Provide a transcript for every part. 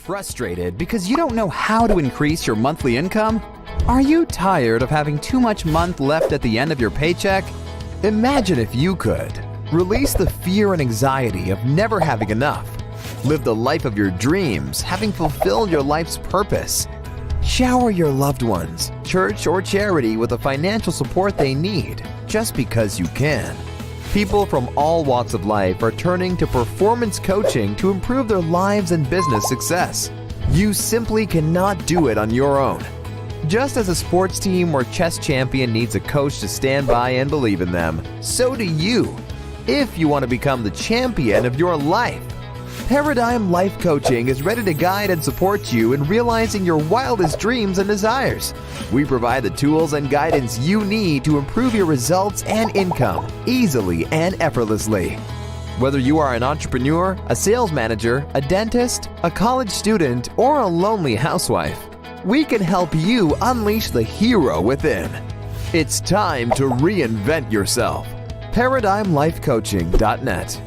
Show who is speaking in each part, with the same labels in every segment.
Speaker 1: Frustrated because you don't know how to increase your monthly income? Are you tired of having too much month left at the end of your paycheck? Imagine if you could. Release the fear and anxiety of never having enough. Live the life of your dreams, having fulfilled your life's purpose. Shower your loved ones, church or charity with the financial support they need, just because you can. People from all walks of life are turning to performance coaching to improve their lives and business success. You simply cannot do it on your own. Just as a sports team or chess champion needs a coach to stand by and believe in them, so do you, if you want to become the champion of your life. Paradigm Life Coaching is ready to guide and support you in realizing your wildest dreams and desires. We provide the tools and guidance you need to improve your results and income easily and effortlessly. Whether you are an entrepreneur, a sales manager, a dentist, a college student, or a lonely housewife, we can help you unleash the hero within. It's time to reinvent yourself. ParadigmLifeCoaching.net.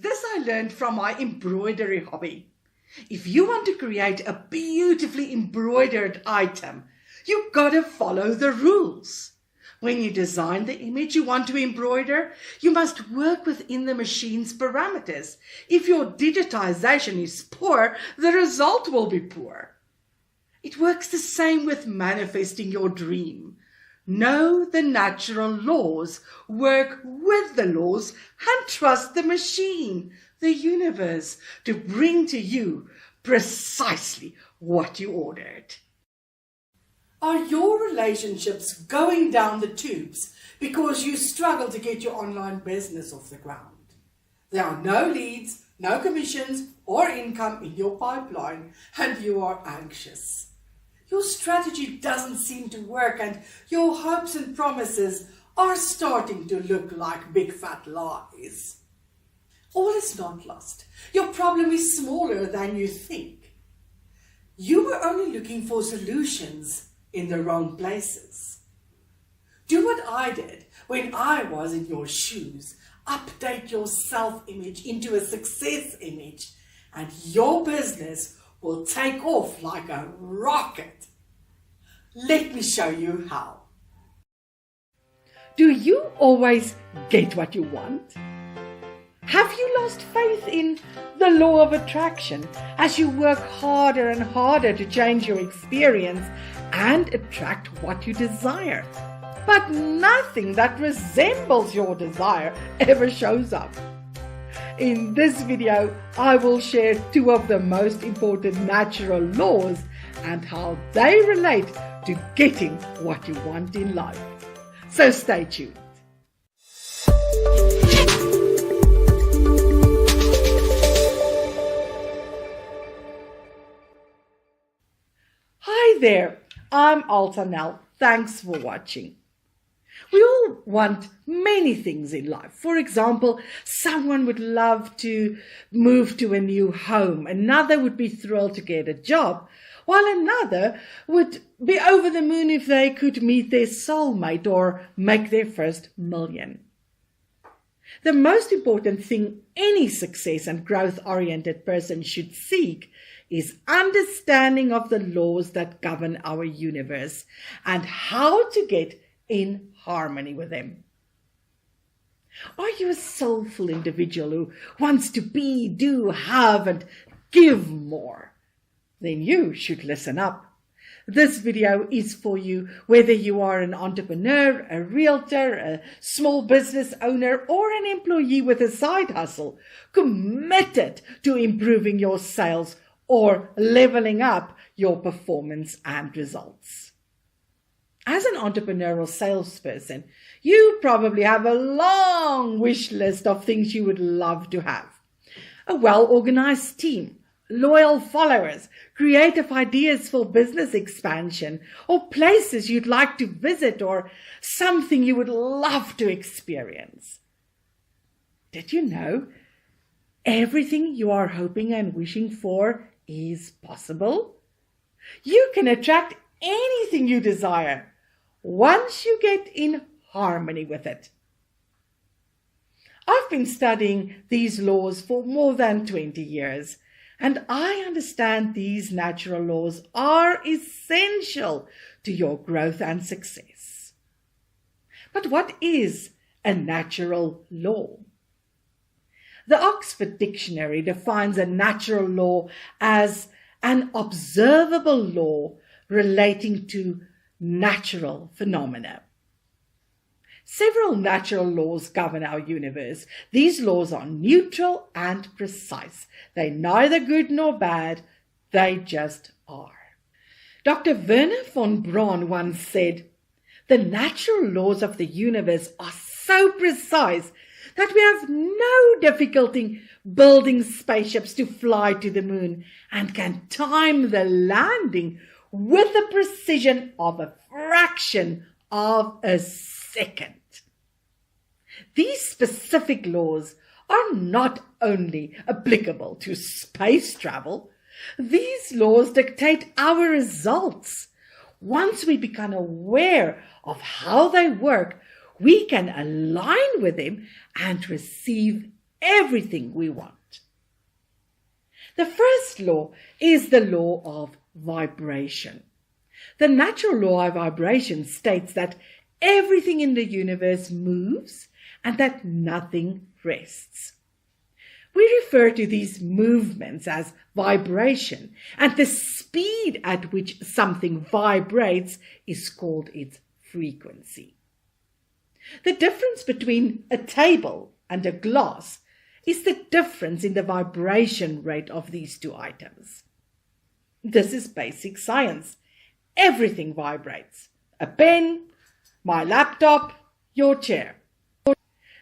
Speaker 2: This I learned from my embroidery hobby. If you want to create a beautifully embroidered item, you've got to follow the rules. When you design the image you want to embroider, you must work within the machine's parameters. If your digitization is poor, the result will be poor. It works the same with manifesting your dream. Know the natural laws, work with the laws, and trust the machine, the universe, to bring to you precisely what you ordered. Are your relationships going down the tubes because you struggle to get your online business off the ground? There are no leads, no commissions, or income in your pipeline, and you are anxious. Your strategy doesn't seem to work, and your hopes and promises are starting to look like big fat lies. All is not lost. Your problem is smaller than you think. You were only looking for solutions in the wrong places. Do what I did when I was in your shoes. Update your self-image into a success image, and your business will take off like a rocket. Let me show you how. Do you always get what you want? Have you lost faith in the law of attraction as you work harder and harder to change your experience and attract what you desire? But nothing that resembles your desire ever shows up. In this video, I will share two of the most important natural laws and how they relate to getting what you want in life. So stay tuned. Hi there, I'm Alta Nel. Thanks for watching. We all want many things in life. For example, someone would love to move to a new home. Another would be thrilled to get a job, while another would be over the moon if they could meet their soulmate or make their first million. The most important thing any success and growth-oriented person should seek is understanding of the laws that govern our universe and how to get in harmony with them. Are you a soulful individual who wants to be, do, have, and give more? Then you should listen up. This video is for you whether you are an entrepreneur, a realtor, a small business owner, or an employee with a side hustle, committed to improving your sales or leveling up your performance and results. As an entrepreneurial salesperson, you probably have a long wish list of things you would love to have. A well-organized team, loyal followers, creative ideas for business expansion, or places you'd like to visit, or something you would love to experience. Did you know everything you are hoping and wishing for is possible? You can attract anything you desire once you get in harmony with it. I've been studying these laws for more than 20 years, and I understand these natural laws are essential to your growth and success. But what is a natural law? The Oxford Dictionary defines a natural law as an observable law relating to natural phenomena. Several natural laws govern our universe. These laws are neutral and precise. They're neither good nor bad, they just are. Dr. Werner von Braun once said, "The natural laws of the universe are so precise that we have no difficulty building spaceships to fly to the moon and can time the landing with the precision of a fraction of a second." These specific laws are not only applicable to space travel, these laws dictate our results. Once we become aware of how they work, we can align with them and receive everything we want. The first law is the law of vibration. The natural law of vibration states that everything in the universe moves and that nothing rests. We refer to these movements as vibration, and the speed at which something vibrates is called its frequency. The difference between a table and a glass is the difference in the vibration rate of these two items. This is basic science. Everything vibrates. A pen, my laptop, your chair.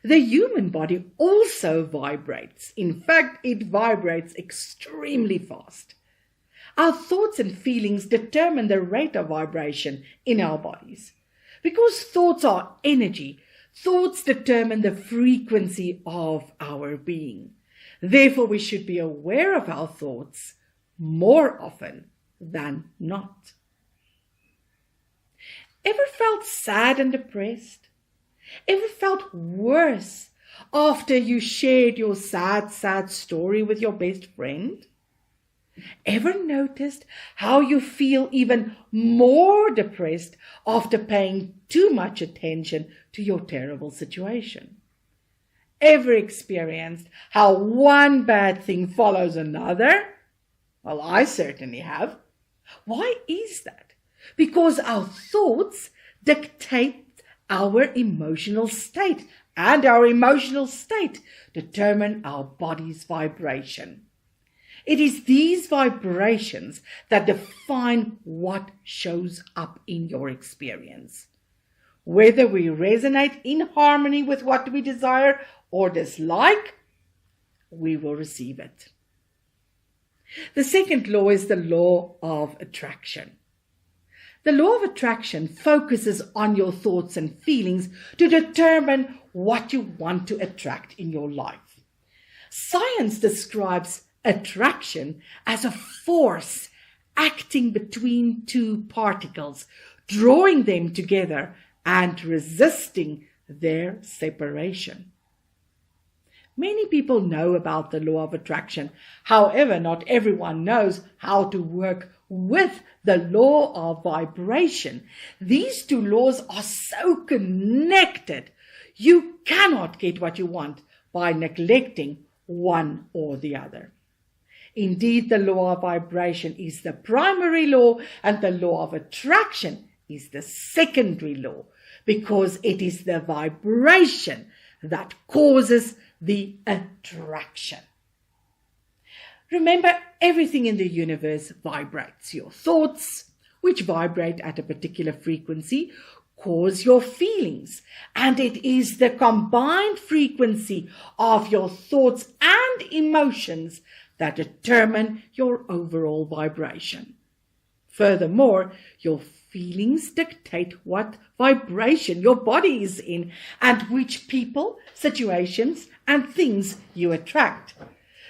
Speaker 2: The human body also vibrates. In fact, it vibrates extremely fast. Our thoughts and feelings determine the rate of vibration in our bodies. Because thoughts are energy, thoughts determine the frequency of our being. Therefore, we should be aware of our thoughts more often than not. Ever felt sad and depressed? Ever felt worse after you shared your sad story with your best friend? Ever noticed how you feel even more depressed after paying too much attention to your terrible situation? Ever experienced how one bad thing follows another? Well, I certainly have. Why is that? Because our thoughts dictate our emotional state, and our emotional state determine our body's vibration. It is these vibrations that define what shows up in your experience. Whether we resonate in harmony with what we desire or dislike, we will receive it. The second law is the law of attraction. The law of attraction focuses on your thoughts and feelings to determine what you want to attract in your life. Science describes attraction as a force acting between two particles, drawing them together and resisting their separation. Many people know about the law of attraction. However, not everyone knows how to work with the law of vibration. These two laws are so connected. You cannot get what you want by neglecting one or the other. Indeed, the law of vibration is the primary law and the law of attraction is the secondary law, because it is the vibration that causes the attraction. Remember, everything in the universe vibrates. Your thoughts, which vibrate at a particular frequency, cause your feelings. And it is the combined frequency of your thoughts and emotions that determine your overall vibration. Furthermore, your feelings dictate what vibration your body is in and which people, situations, and things you attract.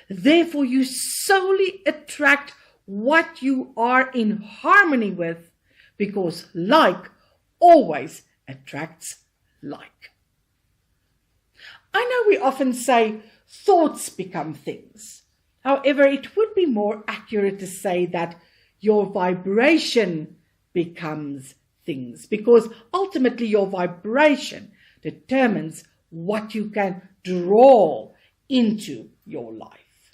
Speaker 2: Therefore, you solely attract what you are in harmony with, because like always attracts like. I know we often say thoughts become things. However, it would be more accurate to say that your vibration becomes things, because ultimately your vibration determines what you can draw into your life.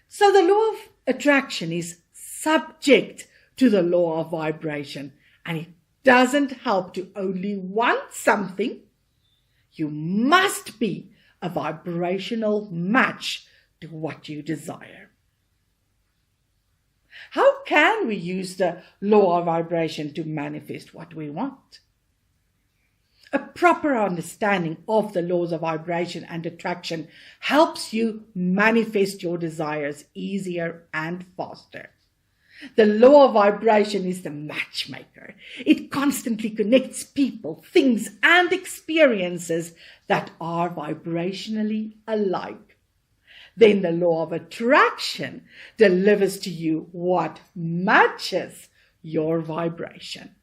Speaker 2: So the law of attraction is subject to the law of vibration, and it doesn't help to only want something. You must be a vibrational match to what you desire. How can we use the law of vibration to manifest what we want? A proper understanding of the laws of vibration and attraction helps you manifest your desires easier and faster. The law of vibration is the matchmaker. It constantly connects people, things, and experiences that are vibrationally alike. Then the law of attraction delivers to you what matches your vibration.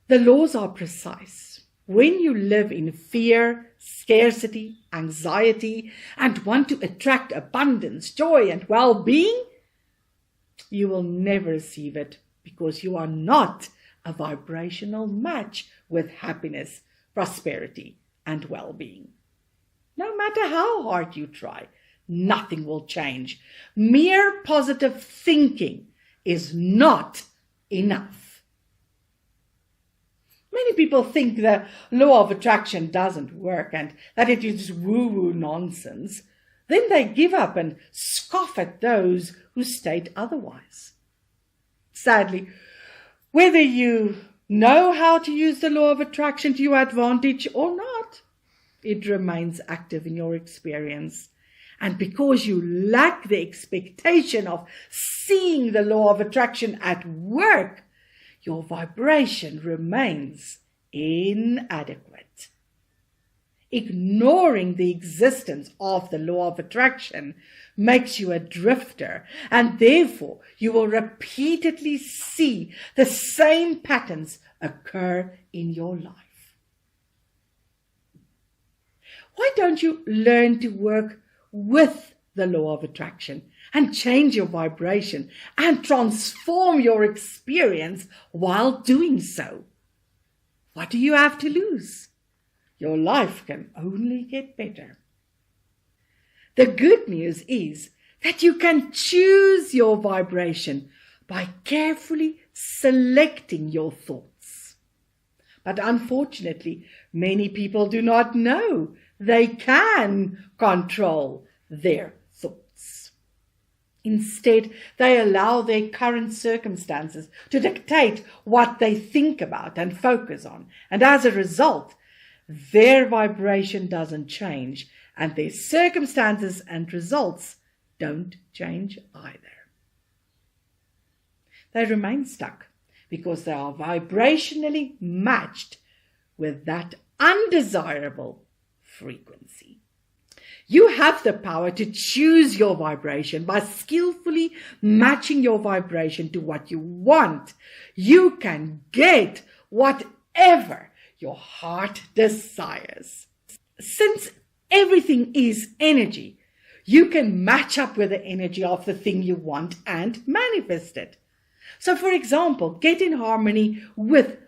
Speaker 2: The laws are precise. When you live in fear, scarcity, anxiety, and want to attract abundance, joy, and well-being, you will never receive it because you are not a vibrational match with happiness, prosperity, and well-being. No matter how hard you try, nothing will change. Mere positive thinking is not enough. Many people think the law of attraction doesn't work and that it is woo-woo nonsense. Then they give up and scoff at those who state otherwise. Sadly, whether you know how to use the law of attraction to your advantage or not, it remains active in your experience. And because you lack the expectation of seeing the law of attraction at work, your vibration remains inadequate. Ignoring the existence of the law of attraction makes you a drifter, and therefore you will repeatedly see the same patterns occur in your life. Why don't you learn to work with the law of attraction and change your vibration and transform your experience while doing so? What do you have to lose? Your life can only get better. The good news is that you can choose your vibration by carefully selecting your thoughts. But unfortunately, many people do not know they can control their thoughts. Instead, they allow their current circumstances to dictate what they think about and focus on. And as a result, their vibration doesn't change, and their circumstances and results don't change either. They remain stuck because they are vibrationally matched with that undesirable frequency. You have the power to choose your vibration by skillfully matching your vibration to what you want. You can get whatever your heart desires. Since everything is energy, you can match up with the energy of the thing you want and manifest it. So, for example, get in harmony with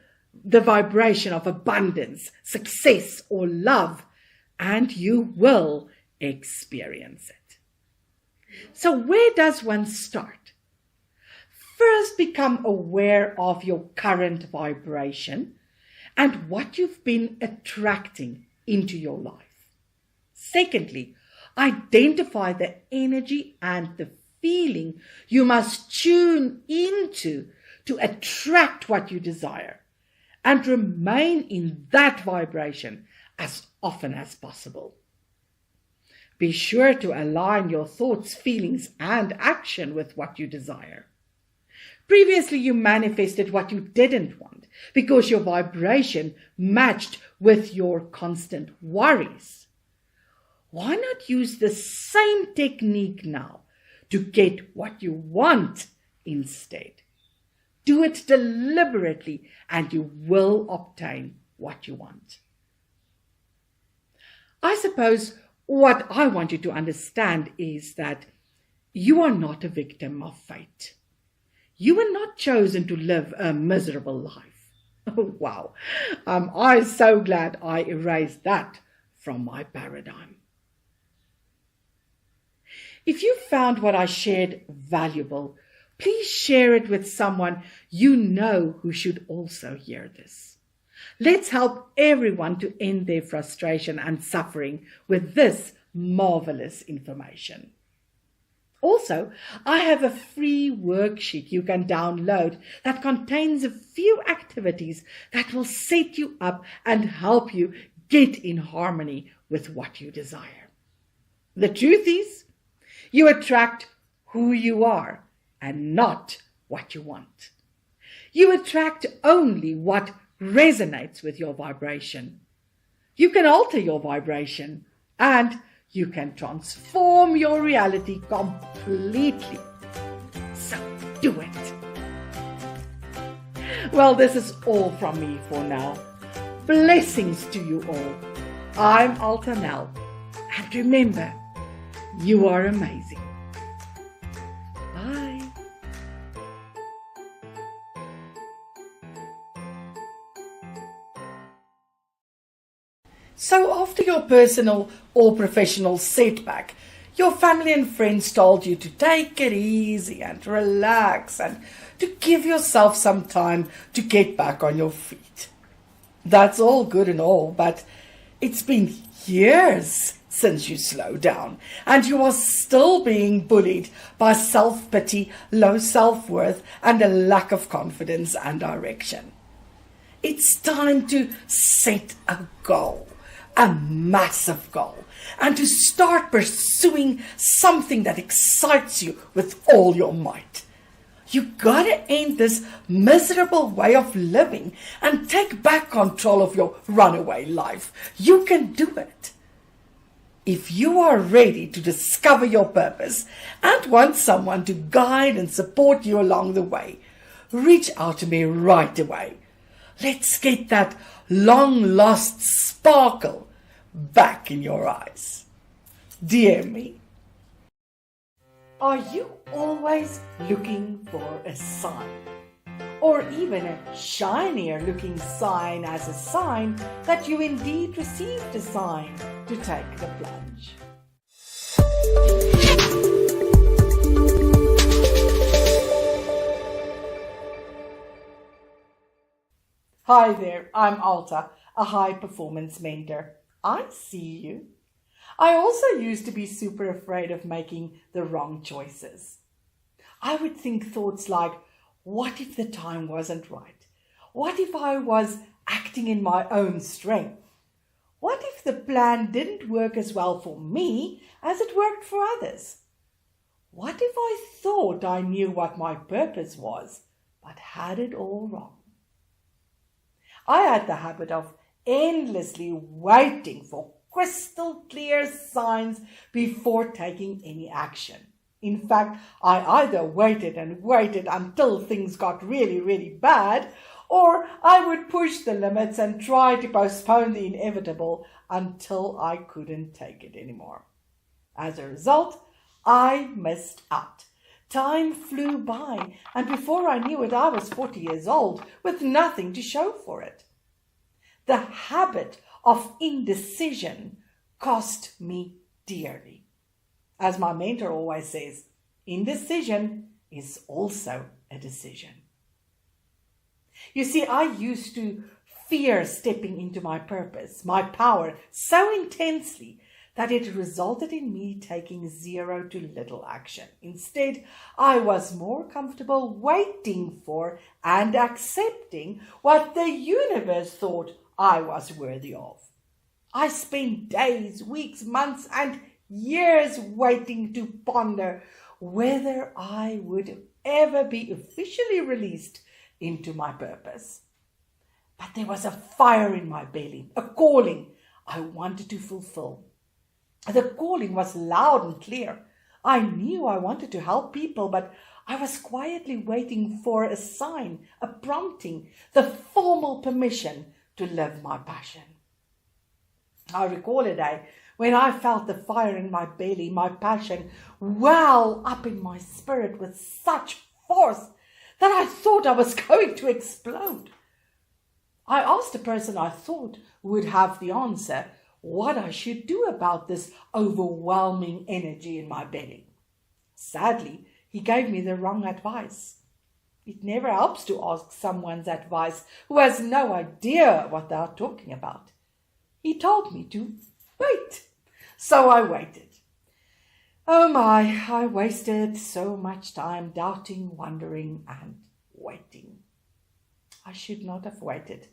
Speaker 2: the vibration of abundance, success, or love, and you will experience it. So where does one start? First, become aware of your current vibration and what you've been attracting into your life. Secondly, identify the energy and the feeling you must tune into to attract what you desire, and remain in that vibration as often as possible. Be sure to align your thoughts, feelings, and action with what you desire. Previously, you manifested what you didn't want because your vibration matched with your constant worries. Why not use the same technique now to get what you want instead? Do it deliberately and you will obtain what you want. I suppose what I want you to understand is that you are not a victim of fate. You were not chosen to live a miserable life. Oh, wow. I'm so glad I erased that from my paradigm. If you found what I shared valuable, please share it with someone you know who should also hear this. Let's help everyone to end their frustration and suffering with this marvelous information. Also, I have a free worksheet you can download that contains a few activities that will set you up and help you get in harmony with what you desire. The truth is, you attract who you are and not what you want. You attract only what resonates with your vibration. You can alter your vibration and you can transform your reality completely. So do it. Well, this is all from me for now. Blessings to you all. I'm Alta Nel. And remember, you are amazing. Bye. So after your personal or professional setback, your family and friends told you to take it easy and relax and to give yourself some time to get back on your feet. That's all good and all, but it's been years since you slowed down and you are still being bullied by self-pity, low self-worth and a lack of confidence and direction. It's time to set a goal. A massive goal, and to start pursuing something that excites you with all your might. You gotta end this miserable way of living and take back control of your runaway life. You can do it. If you are ready to discover your purpose and want someone to guide and support you along the way, reach out to me right away. Let's get that long-lost sparkle back in your eyes. DM me. Are you always looking for a sign? Or even a shinier looking sign as a sign that you indeed received a sign to take the plunge? Hi there, I'm Alta, a high performance mentor. I see you. I also used to be super afraid of making the wrong choices. I would think thoughts like, what if the time wasn't right? What if I was acting in my own strength? What if the plan didn't work as well for me as it worked for others? What if I thought I knew what my purpose was, but had it all wrong? I had the habit of endlessly waiting for crystal clear signs before taking any action. In fact, I either waited and waited until things got really, really bad, or I would push the limits and try to postpone the inevitable until I couldn't take it anymore. As a result, I missed out. Time flew by, and before I knew it, I was 40 years old with nothing to show for it. The habit of indecision cost me dearly. As my mentor always says, indecision is also a decision. You see, I used to fear stepping into my purpose, my power, so intensely that it resulted in me taking zero to little action. Instead, I was more comfortable waiting for and accepting what the universe thought I was worthy of. I spent days, weeks, months, and years waiting to ponder whether I would ever be officially released into my purpose. But there was a fire in my belly, a calling I wanted to fulfill. The calling was loud and clear. I knew I wanted to help people, but I was quietly waiting for a sign, a prompting, the formal permission to live my passion. I recall a day when I felt the fire in my belly, my passion, well up in my spirit with such force that I thought I was going to explode. I asked the person I thought would have the answer what I should do about this overwhelming energy in my belly. Sadly, he gave me the wrong advice. It never helps to ask someone's advice who has no idea what they are talking about. He told me to wait. So I waited. Oh my, I wasted so much time doubting, wondering, and waiting. I should not have waited.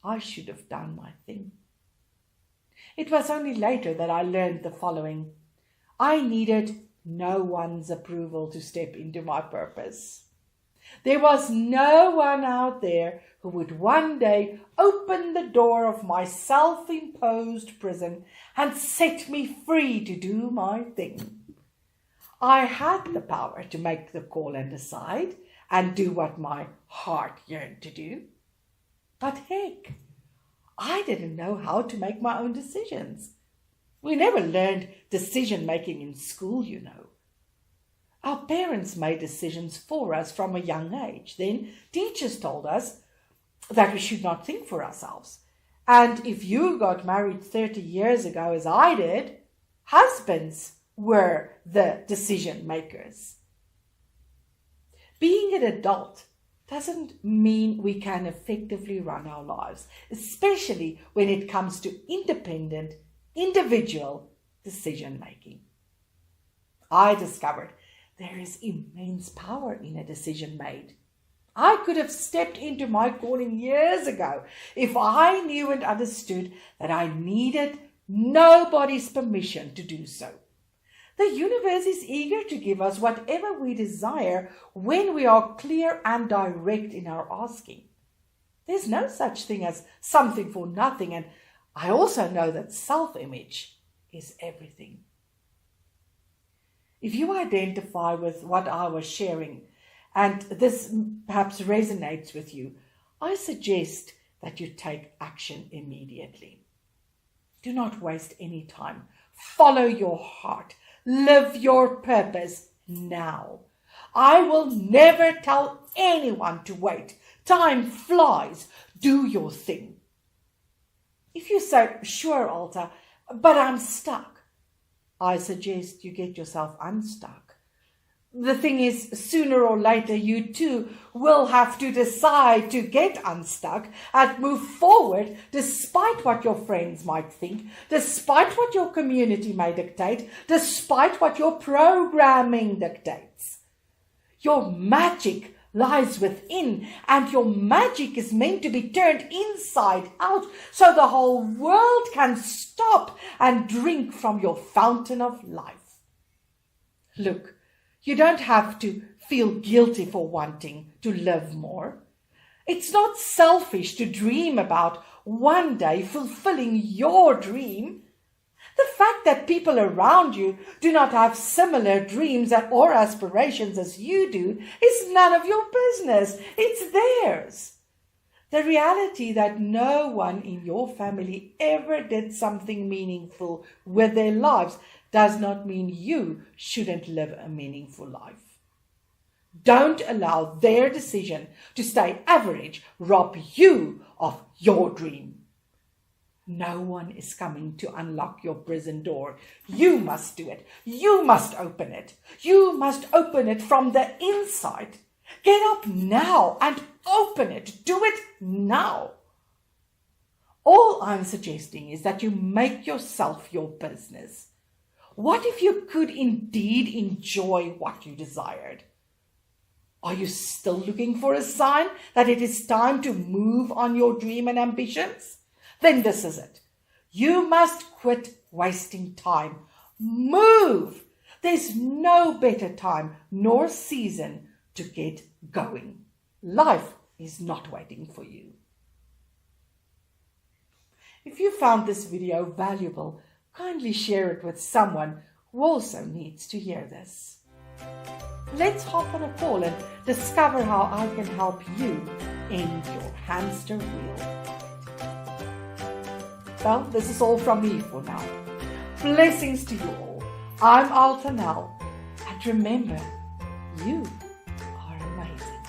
Speaker 2: I should have done my thing. It was only later that I learned the following. I needed no one's approval to step into my purpose. There was no one out there who would one day open the door of my self-imposed prison and set me free to do my thing. I had the power to make the call and decide and do what my heart yearned to do. But heck, I didn't know how to make my own decisions. We never learned decision-making in school, you know. Our parents made decisions for us from a young age. Then teachers told us that we should not think for ourselves. And if you got married 30 years ago, as I did, husbands were the decision makers. Being an adult doesn't mean we can effectively run our lives, especially when it comes to independent, individual decision making. I discovered there is immense power in a decision made. I could have stepped into my calling years ago if I knew and understood that I needed nobody's permission to do so. The universe is eager to give us whatever we desire when we are clear and direct in our asking. There's no such thing as something for nothing, and I also know that self-image is everything. If you identify with what I was sharing, and this perhaps resonates with you, I suggest that you take action immediately. Do not waste any time. Follow your heart. Live your purpose now. I will never tell anyone to wait. Time flies. Do your thing. If you say, sure, Alta, but I'm stuck, I suggest you get yourself unstuck. The thing is, sooner or later, you too will have to decide to get unstuck and move forward despite what your friends might think, despite what your community may dictate, despite what your programming dictates. Your magic lies within, and your magic is meant to be turned inside out so the whole world can stop and drink from your fountain of life. Look, you don't have to feel guilty for wanting to live more. It's not selfish to dream about one day fulfilling your dream. The fact that people around you do not have similar dreams or aspirations as you do is none of your business. It's theirs. The reality that no one in your family ever did something meaningful with their lives does not mean you shouldn't live a meaningful life. Don't allow their decision to stay average rob you of your dream. No one is coming to unlock your prison door. You must do it. You must open it. You must open it from the inside. Get up now and open it. Do it now. All I'm suggesting is that you make yourself your business. What if you could indeed enjoy what you desired? Are you still looking for a sign that it is time to move on your dream and ambitions? Then this is it. You must quit wasting time. Move! There's no better time nor season to get going. Life is not waiting for you. If you found this video valuable, kindly share it with someone who also needs to hear this. Let's hop on a call and discover how I can help you end your hamster wheel. Well, this is all from me for now. Blessings to you all. I'm Alta Nel. And remember, you are amazing.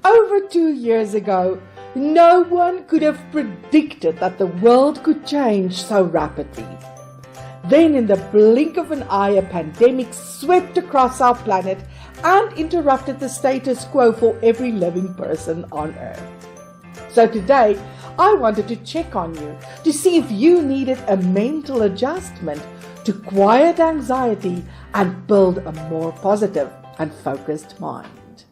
Speaker 2: Over 2 years ago, no one could have predicted that the world could change so rapidly. Then in the blink of an eye, a pandemic swept across our planet and interrupted the status quo for every living person on Earth. So today, I wanted to check on you to see if you needed a mental adjustment to quiet anxiety and build a more positive and focused mind.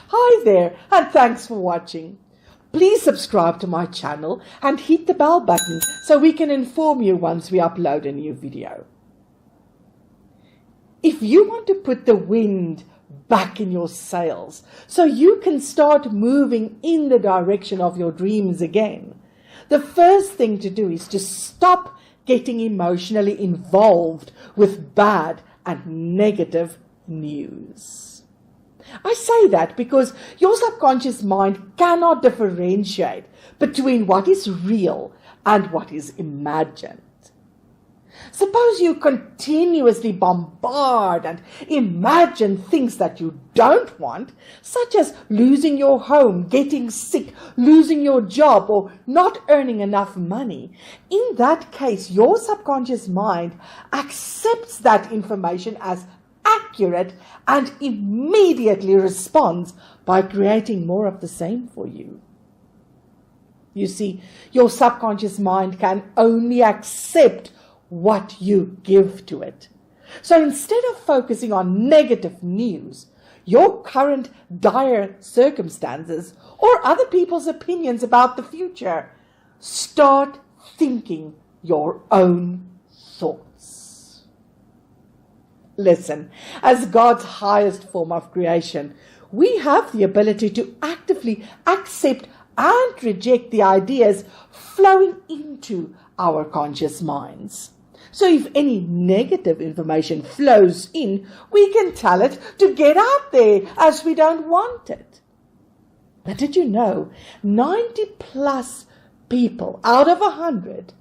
Speaker 2: Hi there, and thanks for watching. Please subscribe to my channel and hit the bell button so we can inform you once we upload a new video. If you want to put the wind back in your sails so you can start moving in the direction of your dreams again, the first thing to do is to stop getting emotionally involved with bad and negative news. I say that because your subconscious mind cannot differentiate between what is real and what is imagined. Suppose you continuously bombard and imagine things that you don't want, such as losing your home, getting sick, losing your job, or not earning enough money. In that case, your subconscious mind accepts that information as accurate and immediately responds by creating more of the same for you. You see, your subconscious mind can only accept what you give to it. So instead of focusing on negative news, your current dire circumstances, or other people's opinions about the future, start thinking your own thoughts. Listen, as God's highest form of creation, we have the ability to actively accept and reject the ideas flowing into our conscious minds. So if any negative information flows in, we can tell it to get out there as we don't want it. But did you know 90+ people out of 100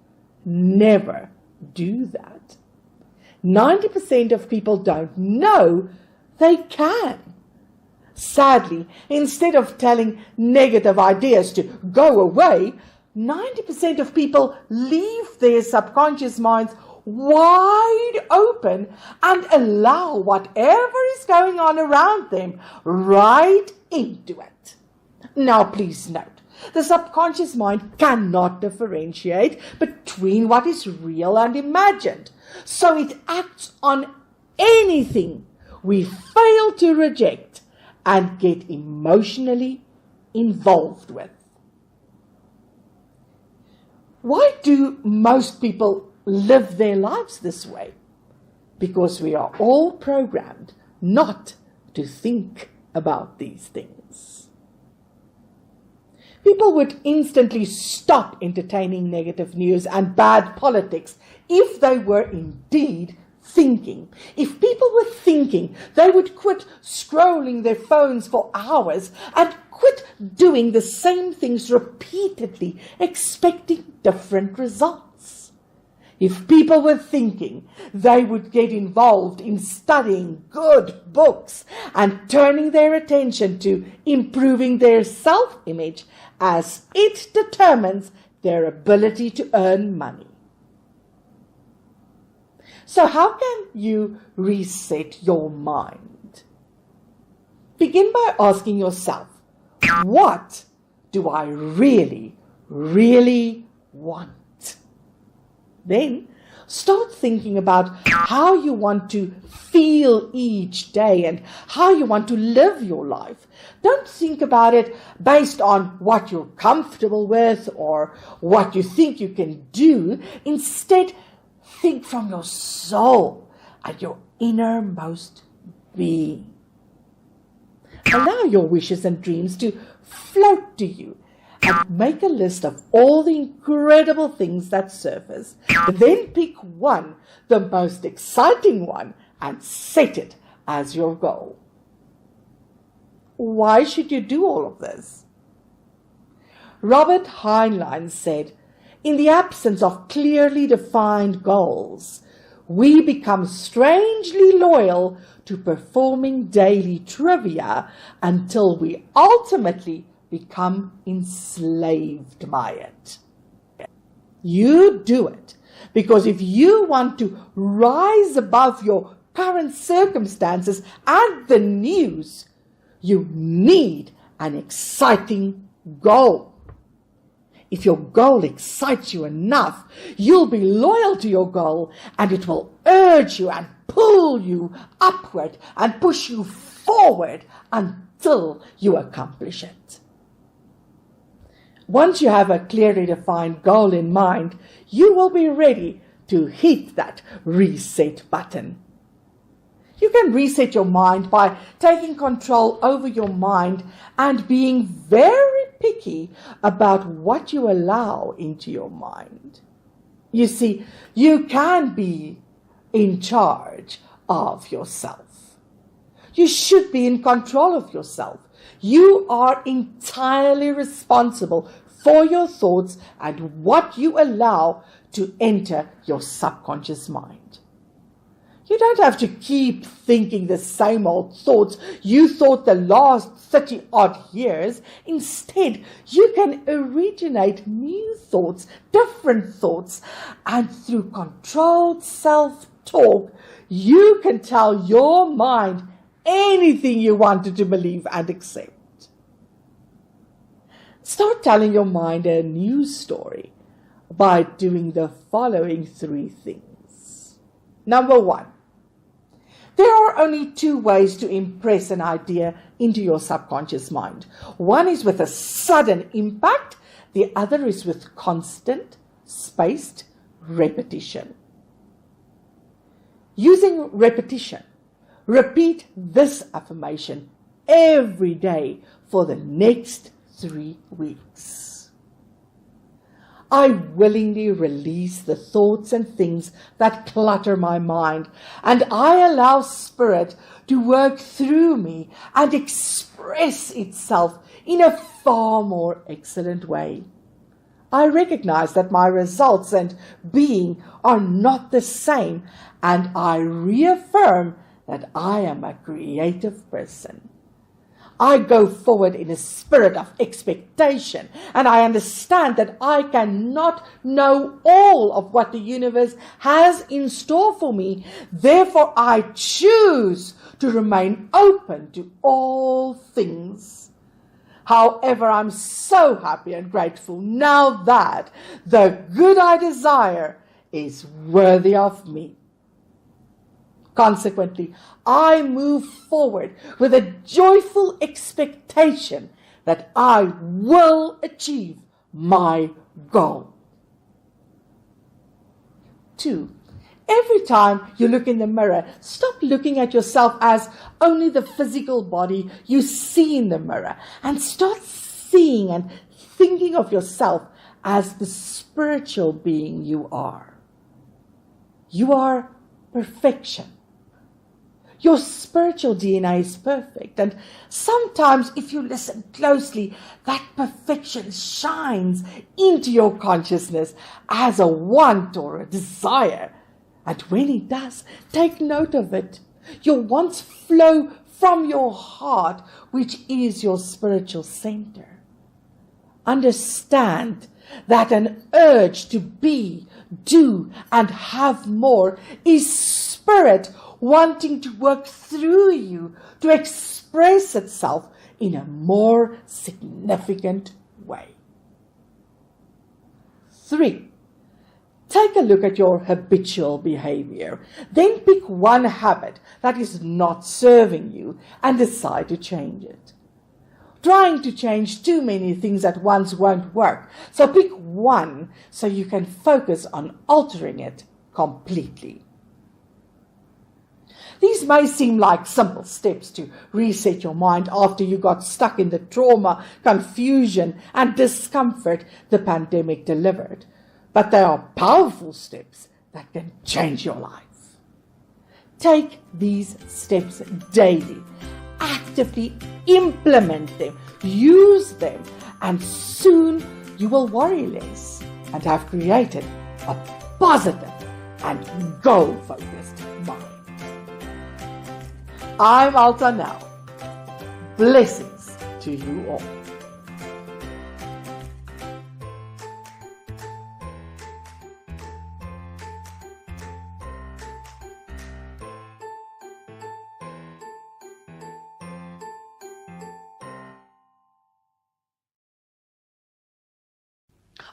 Speaker 2: never do that? 90% of people don't know they can. Sadly, instead of telling negative ideas to go away, 90% of people leave their subconscious minds wide open and allow whatever is going on around them right into it. Now, please note, the subconscious mind cannot differentiate between what is real and imagined, so it acts on anything we fail to reject and get emotionally involved with. Why do most people live their lives this way? Because we are all programmed not to think about these things. People would instantly stop entertaining negative news and bad politics if they were indeed thinking. If people were thinking, they would quit scrolling their phones for hours and quit doing the same things repeatedly, expecting different results. If people were thinking, they would get involved in studying good books and turning their attention to improving their self-image, as it determines their ability to earn money. So how can you reset your mind? Begin by asking yourself, what do I really, really want? Then start thinking about how you want to feel each day and how you want to live your life. Don't think about it based on what you're comfortable with or what you think you can do. Instead, think from your soul and your innermost being. Allow your wishes and dreams to float to you and make a list of all the incredible things that surface. Then pick one, the most exciting one, and set it as your goal. Why should you do all of this? Robert Heinlein said, "In the absence of clearly defined goals, we become strangely loyal to performing daily trivia until we ultimately become enslaved by it." You do it because if you want to rise above your current circumstances and the news, you need an exciting goal. If your goal excites you enough, you'll be loyal to your goal, and it will urge you and pull you upward and push you forward until you accomplish it. Once you have a clearly defined goal in mind, you will be ready to hit that reset button. You can reset your mind by taking control over your mind and being very picky about what you allow into your mind. You see, you can be in charge of yourself. You should be in control of yourself. You are entirely responsible for your thoughts and what you allow to enter your subconscious mind. You don't have to keep thinking the same old thoughts you thought the last 30-odd years. Instead, you can originate new thoughts, different thoughts, and through controlled self-talk, you can tell your mind anything you wanted to believe and accept. Start telling your mind a new story by doing the following 3 things. Number 1. There are only 2 ways to impress an idea into your subconscious mind. One is with a sudden impact. The other is with constant, spaced repetition. Using repetition, repeat this affirmation every day for the next 3 weeks. I willingly release the thoughts and things that clutter my mind, and I allow Spirit to work through me and express itself in a far more excellent way. I recognize that my results and being are not the same, and I reaffirm that I am a creative person. I go forward in a spirit of expectation, and I understand that I cannot know all of what the universe has in store for me. Therefore, I choose to remain open to all things. However, I'm so happy and grateful now that the good I desire is worthy of me. Consequently, I move forward with a joyful expectation that I will achieve my goal. 2. Every time you look in the mirror, stop looking at yourself as only the physical body you see in the mirror, and start seeing and thinking of yourself as the spiritual being you are. You are perfection. Your spiritual DNA is perfect, and sometimes if you listen closely, that perfection shines into your consciousness as a want or a desire. And when it does, take note of it. Your wants flow from your heart, which is your spiritual center. Understand that an urge to be, do, and have more is Spirit wanting to work through you to express itself in a more significant way. 3. Take a look at your habitual behavior. Then pick one habit that is not serving you and decide to change it. Trying to change too many things at once won't work. So pick one so you can focus on altering it completely. These may seem like simple steps to reset your mind after you got stuck in the trauma, confusion, and discomfort the pandemic delivered, but they are powerful steps that can change your life. Take these steps daily, actively implement them, use them, and soon you will worry less and have created a positive and goal-focused mind. I'm Alta Nel. Blessings to you all.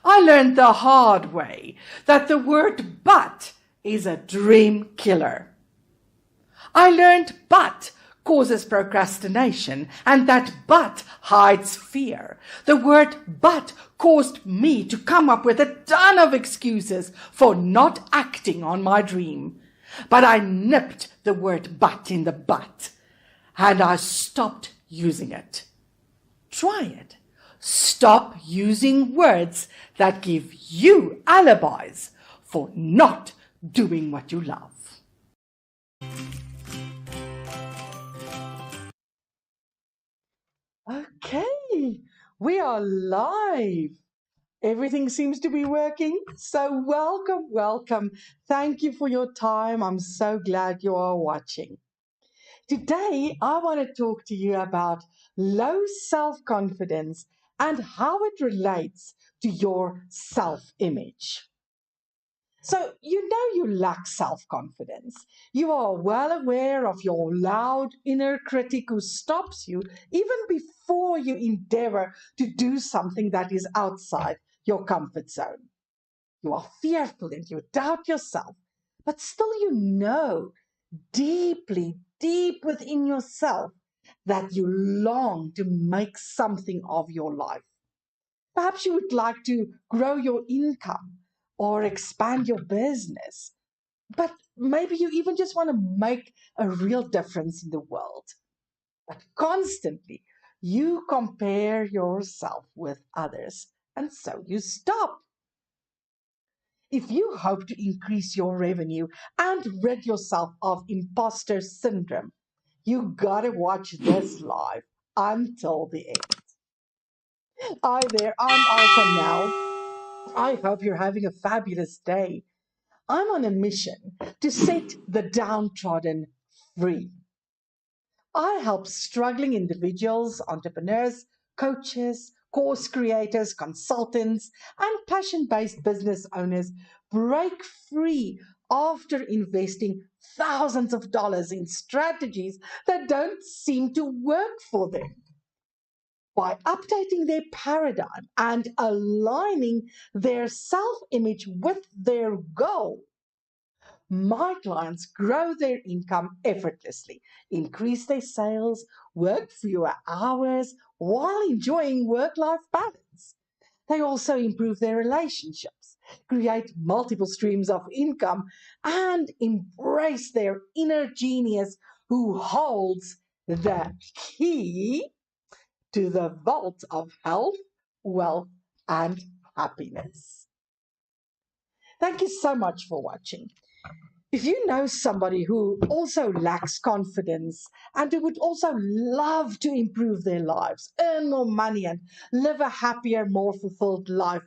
Speaker 2: I learned the hard way that the word but is a dream killer. I learned but causes procrastination and that but hides fear. The word but caused me to come up with a ton of excuses for not acting on my dream. But I nipped the word but in the bud and I stopped using it. Try it. Stop using words that give you alibis for not doing what you love. Okay, we are live. Everything seems to be working. So welcome. Thank you for your time. I'm so glad you are watching. Today, I want to talk to you about low self-confidence and how it relates to your self-image. So, you know you lack self-confidence. You are well aware of your loud inner critic who stops you even before you endeavor to do something that is outside your comfort zone. You are fearful and you doubt yourself, but still you know deep within yourself that you long to make something of your life. Perhaps you would like to grow your income or expand your business, but maybe you even just want to make a real difference in the world. But constantly you compare yourself with others, and so you stop. If you hope to increase your revenue and rid yourself of imposter syndrome, you gotta watch this live until the end. Hi there, I'm Alta Nel. I hope you're having a fabulous day. I'm on a mission to set the downtrodden free. I help struggling individuals, entrepreneurs, coaches, course creators, consultants, and passion-based business owners break free after investing thousands of dollars in strategies that don't seem to work for them. By updating their paradigm and aligning their self-image with their goal, my clients grow their income effortlessly, increase their sales, work fewer hours while enjoying work-life balance. They also improve their relationships, create multiple streams of income, and embrace their inner genius who holds the key to the vault of health, wealth, and happiness. Thank you so much for watching. If you know somebody who also lacks confidence and who would also love to improve their lives, earn more money, and live a happier, more fulfilled life,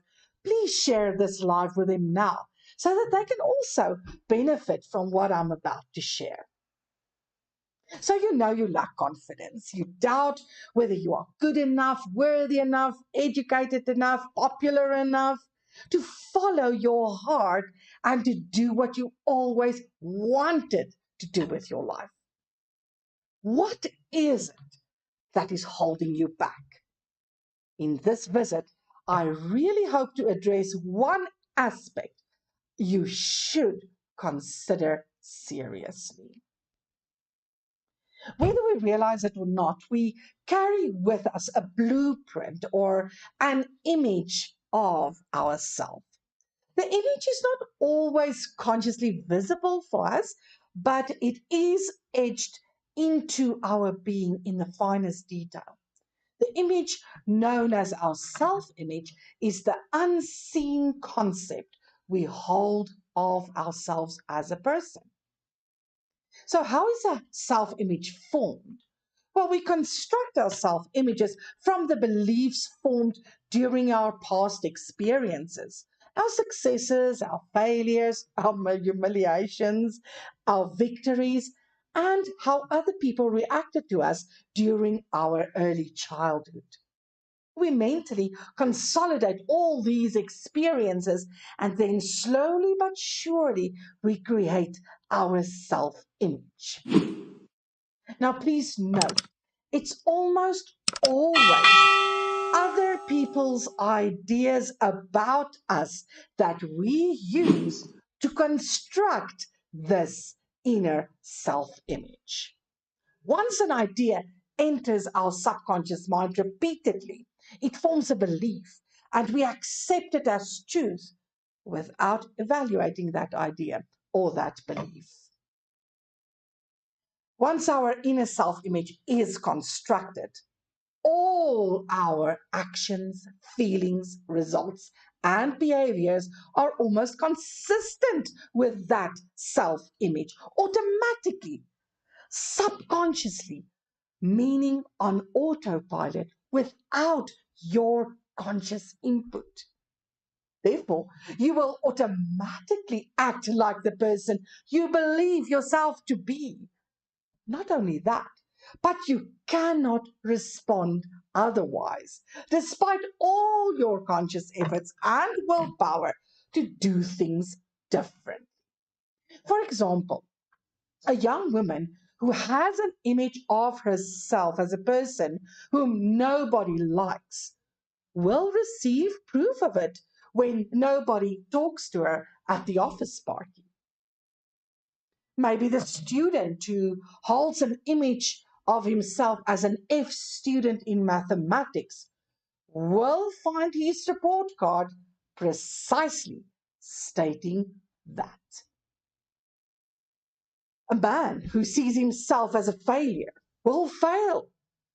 Speaker 2: please share this live with them now so that they can also benefit from what I'm about to share. So you know you lack confidence. You doubt whether you are good enough, worthy enough, educated enough, popular enough to follow your heart and to do what you always wanted to do with your life. What is it that is holding you back? In this visit, I really hope to address one aspect you should consider seriously. Whether we realize it or not, we carry with us a blueprint or an image of ourselves. The image is not always consciously visible for us, but it is etched into our being in the finest detail. The image known as our self image is the unseen concept we hold of ourselves as a person. So, how is a self image formed? Well, we construct our self images from the beliefs formed during our past experiences, our successes, our failures, our humiliations, our victories, and how other people reacted to us during our early childhood. We mentally consolidate all these experiences and then slowly but surely recreate our self image. Now, please note, it's almost always other people's ideas about us that we use to construct this inner self image. Once an idea enters our subconscious mind repeatedly, it forms a belief and we accept it as truth without evaluating that idea or that belief. Once our inner self image is constructed, all our actions, feelings, results, and behaviors are almost consistent with that self image automatically, subconsciously, meaning on autopilot without your conscious input. Therefore, you will automatically act like the person you believe yourself to be. Not only that, but you cannot respond otherwise, despite all your conscious efforts and willpower to do things different. For example, a young woman who has an image of herself as a person whom nobody likes will receive proof of it when nobody talks to her at the office party. Maybe the student who holds an image of himself as an F student in mathematics will find his report card precisely stating that. A man who sees himself as a failure will fail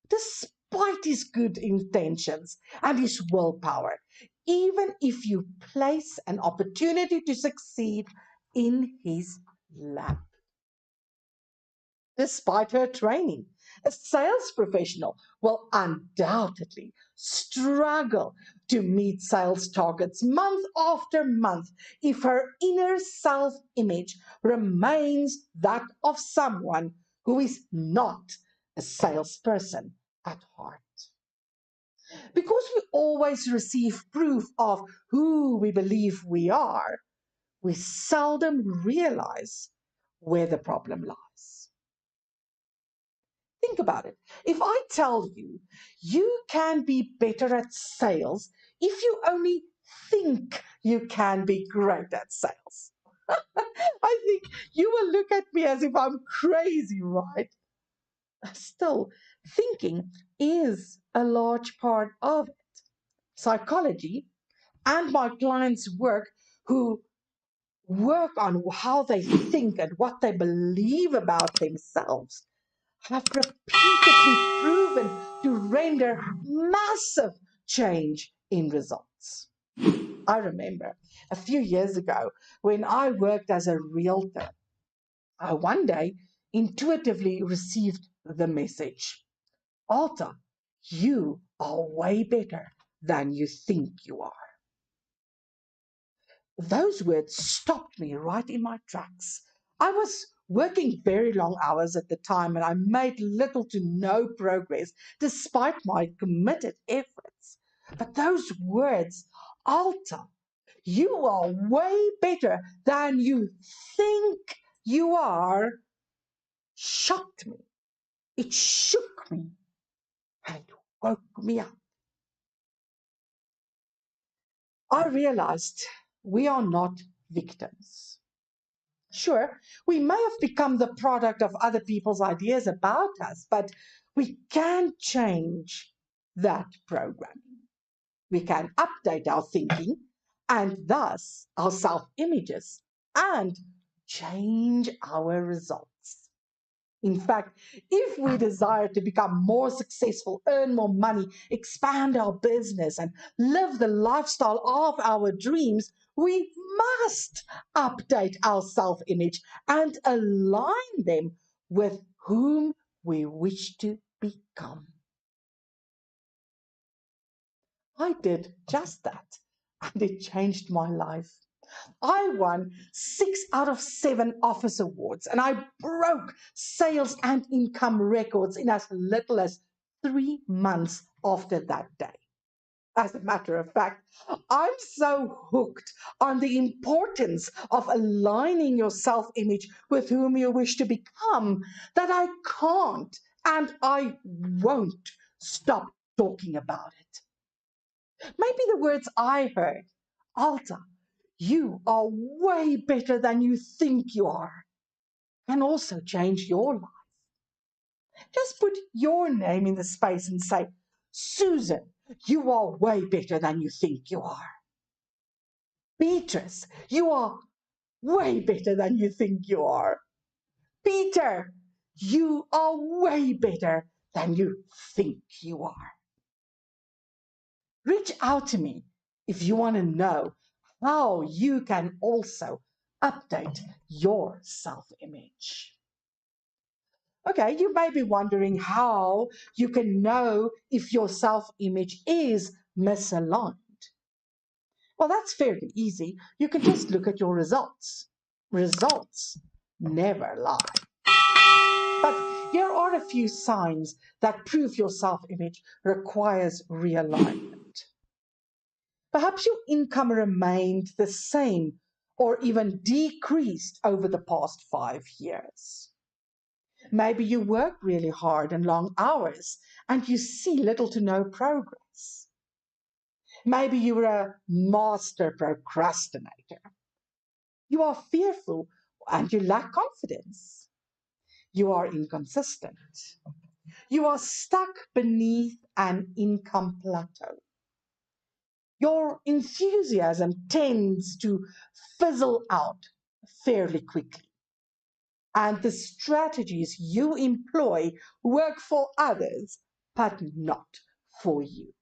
Speaker 2: despite his good intentions and his willpower, even if you place an opportunity to succeed in his lap. Despite her training, a sales professional will undoubtedly struggle to meet sales targets month after month if her inner self image remains that of someone who is not a salesperson at heart. Because we always receive proof of who we believe we are, we seldom realize where the problem lies. Think about it. If I tell you you can be better at sales if you only think you can be great at sales, I think you will look at me as if I'm crazy, right? Still, thinking is a large part of it. Psychology and my clients' work who work on how they think and what they believe about themselves have repeatedly proven to render massive change in results. I remember a few years ago when I worked as a realtor, I one day intuitively received the message: Alta, you are way better than you think you are. Those words stopped me right in my tracks. I was working very long hours at the time and I made little to no progress despite my committed efforts. But those words, Alta, you are way better than you think you are, shocked me. It shook me and it woke me up. I realized we are not victims. Sure, we may have become the product of other people's ideas about us, but we can change that programming. We can update our thinking and thus our self images and change our results. In fact, if we desire to become more successful, earn more money, expand our business, and live the lifestyle of our dreams, we must update our self image and align them with whom we wish to become. I did just that, and it changed my life. I won 6 out of 7 office awards, and I broke sales and income records in as little as 3 months after that day. As a matter of fact, I'm so hooked on the importance of aligning your self image with whom you wish to become that I can't and I won't stop talking about it. Maybe the words I heard, Alta, you are way better than you think you are, can also change your life. Just put your name in the space and say, Susan, you are way better than you think you are. Beatrice, you are way better than you think you are. Peter, you are way better than you think you are. Reach out to me if you want to know how you can also update your self image. Okay, you may be wondering how you can know if your self image is misaligned. Well, that's fairly easy. You can just look at your results. Results never lie. But here are a few signs that prove your self image requires realignment. Perhaps your income remained the same or even decreased over the past 5 years. Maybe you work really hard and long hours and you see little to no progress. Maybe you're a master procrastinator. You are fearful and you lack confidence. You are inconsistent. You are stuck beneath an income plateau. Your enthusiasm tends to fizzle out fairly quickly. And the strategies you employ work for others, but not for you.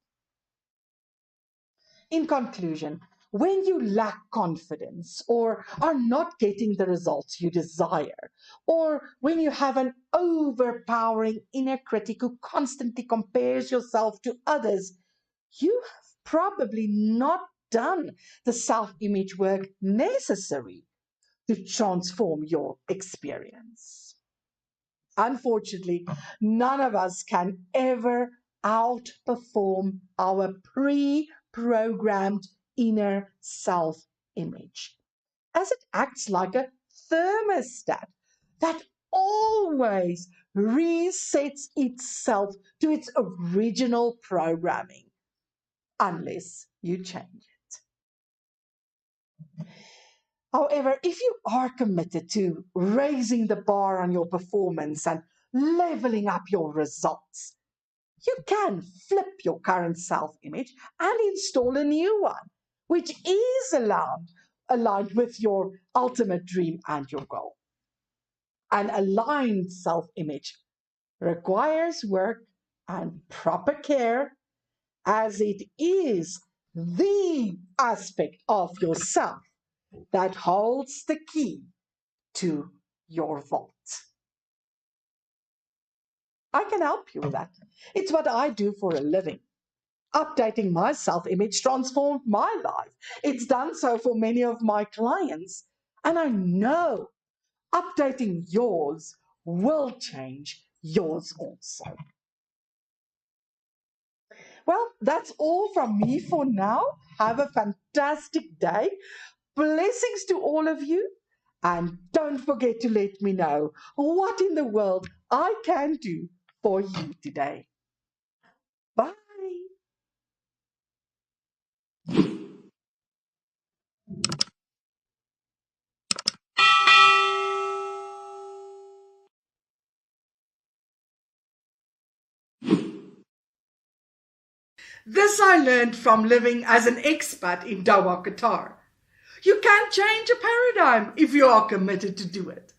Speaker 2: In conclusion, when you lack confidence or are not getting the results you desire, or when you have an overpowering inner critic who constantly compares yourself to others, you have probably not done the self image work necessary to transform your experience. Unfortunately, none of us can ever outperform our pre programmed inner self image, as it acts like a thermostat that always resets itself to its original programming, unless you change it. However, if you are committed to raising the bar on your performance and leveling up your results, you can flip your current self image and install a new one, which is aligned with your ultimate dream and your goal. An aligned self image requires work and proper care, as it is the aspect of yourself that holds the key to your vault. I can help you with that. It's what I do for a living. Updating my self image transformed my life. It's done so for many of my clients. And I know updating yours will change yours also. Well, that's all from me for now. Have a fantastic day. Blessings to all of you. And don't forget to let me know what in the world I can do for you today. Bye. This I learned from living as an expat in Doha, Qatar. You can change a paradigm if you are committed to do it.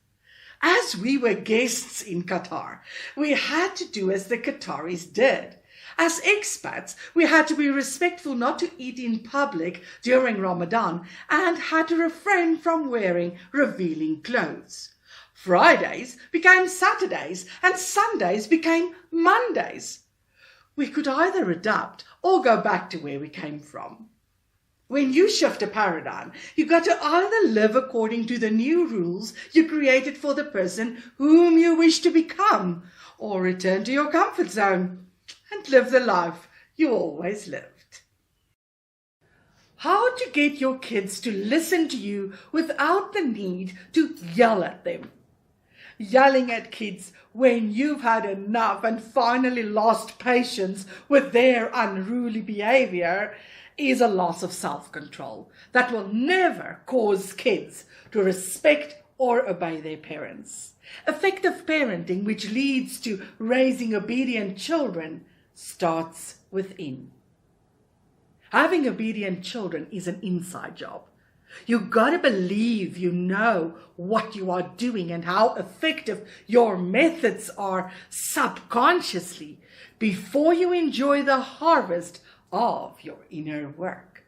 Speaker 2: As we were guests in Qatar, we had to do as the Qataris did. As expats, we had to be respectful not to eat in public during Ramadan and had to refrain from wearing revealing clothes. Fridays became Saturdays and Sundays became Mondays. We could either adapt or go back to where we came from. When you shift a paradigm, you got to either live according to the new rules you created for the person whom you wish to become, or return to your comfort zone and live the life you always lived. How to get your kids to listen to you without the need to yell at them. Yelling at kids when you've had enough and finally lost patience with their unruly behavior is a loss of self-control that will never cause kids to respect or obey their parents. Effective parenting, which leads to raising obedient children, starts within. Having obedient children is an inside job. You gotta believe you know what you are doing and how effective your methods are subconsciously before you enjoy the harvest of your inner work.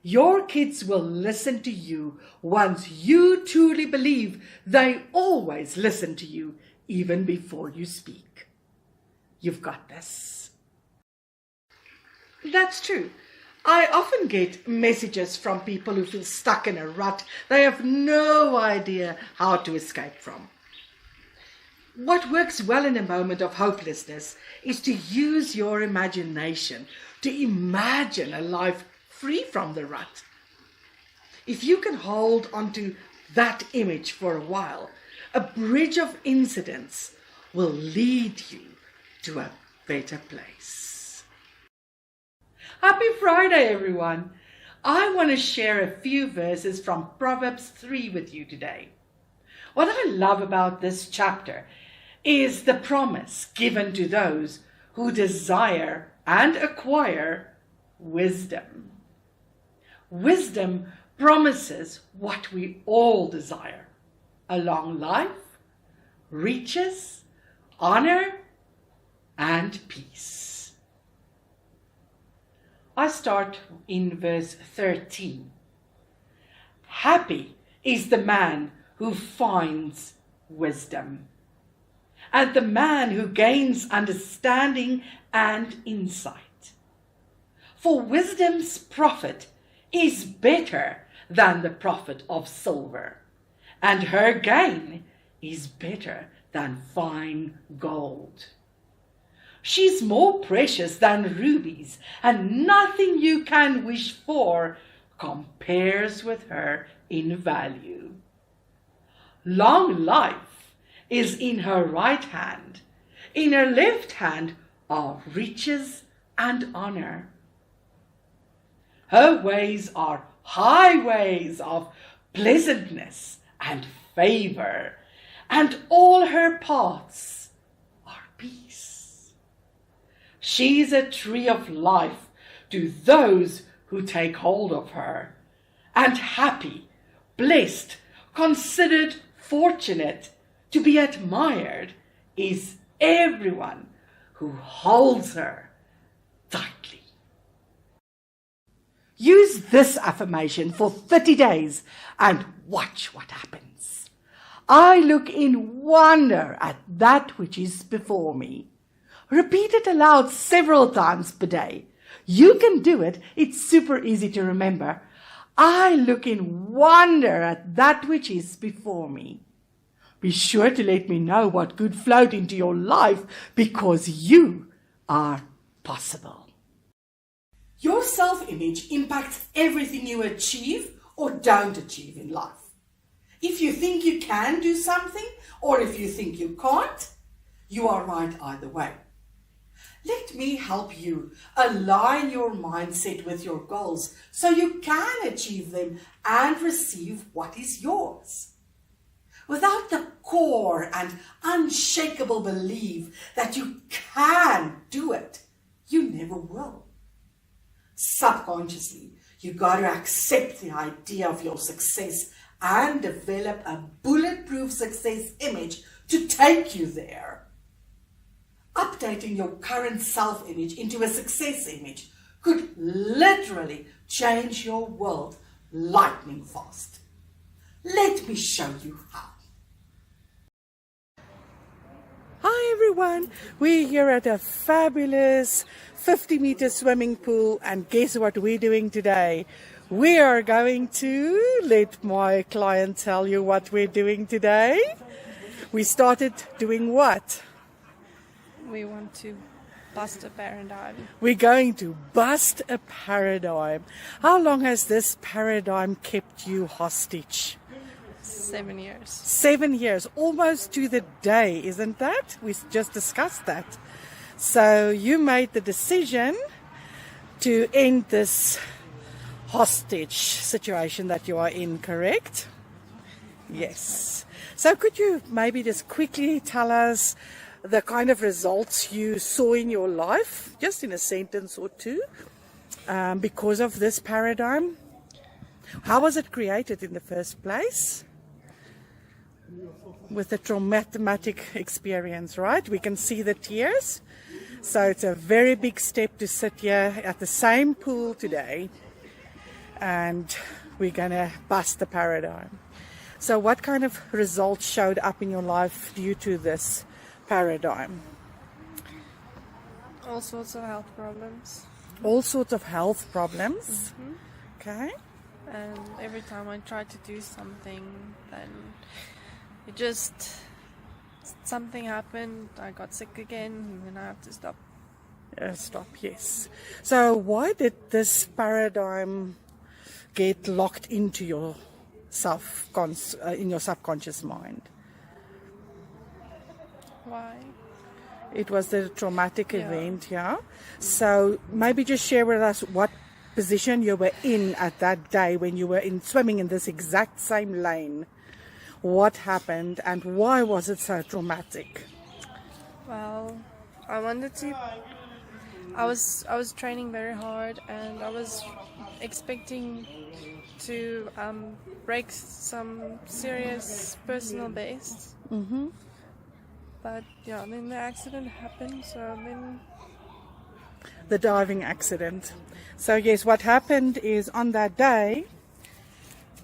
Speaker 2: Your kids will listen to you once you truly believe they always listen to you even before you speak. You've got this. That's true. I often get messages from people who feel stuck in a rut they have no idea how to escape from. What works well in a moment of hopelessness is to use your imagination to imagine a life free from the rut. If you can hold onto that image for a while, a bridge of incidents will lead you to a better place. Happy Friday, everyone. I want to share a few verses from Proverbs 3 with you today. What I love about this chapter is the promise given to those who desire and acquire wisdom. Wisdom promises what we all desire: a long life, riches, honor, and peace. I start in verse 13. Happy is the man who finds wisdom, and the man who gains understanding and insight. For wisdom's profit is better than the profit of silver, and her gain is better than fine gold. She's more precious than rubies, and nothing you can wish for compares with her in value. Long life is in her right hand. In her left hand are riches and honor. Her ways are highways of pleasantness and favor, and all her paths are peace. She is a tree of life to those who take hold of her, and happy, blessed, considered fortunate, to be admired is everyone who holds her tightly. Use this affirmation for 30 days and watch what happens. I look in wonder at that which is before me. Repeat it aloud several times per day. You can do it. It's super easy to remember. I look in wonder at that which is before me. Be sure to let me know what good flowed into your life, because you are possible. Your self-image impacts everything you achieve or don't achieve in life. If you think you can do something, or if you think you can't, you are right either way. Let me help you align your mindset with your goals so you can achieve them and receive what is yours. Without the core and unshakable belief that you can do it, you never will. Subconsciously, You got to accept the idea of your success and develop a bulletproof success image to take you there. Updating your current self-image into a success image could literally change your world lightning fast. Let me show you how. Hi everyone, we're here at a fabulous 50-meter swimming pool, and guess what we're doing today? We are going to let my client tell you what we're doing today. We started doing what?
Speaker 3: We want to bust a paradigm.
Speaker 2: We're going to bust a paradigm. How long has this paradigm kept you hostage?
Speaker 3: 7 years.
Speaker 2: 7 years, almost to the day, isn't that? We just discussed that. So you made the decision to end this hostage situation that you are in, correct? Yes. So could you maybe just quickly tell us the kind of results you saw in your life, just in a sentence or two, because of this paradigm? How was it created in the first place? With a traumatic experience, right? We can see the tears. So it's a very big step to sit here at the same pool today, and we're gonna bust the paradigm. So what kind of results showed up in your life due to this paradigm?
Speaker 3: All sorts of health problems.
Speaker 2: All sorts of health problems.
Speaker 3: Mm-hmm.
Speaker 2: Okay.
Speaker 3: And every time I try to do something, then something happened, I got sick again, and then I have to stop.
Speaker 2: Stop, yes. So why did this paradigm get locked into your in your subconscious mind?
Speaker 3: Why?
Speaker 2: It was the traumatic event, yeah? So maybe just share with us what position you were in at that day when you were swimming in this exact same lane. What happened and why was it so traumatic?
Speaker 3: Well, I was training very hard, and I was expecting to break some serious personal bests.
Speaker 2: Mm-hmm.
Speaker 3: But yeah, then the accident happened, so then...
Speaker 2: The diving accident. So yes, what happened is on that day,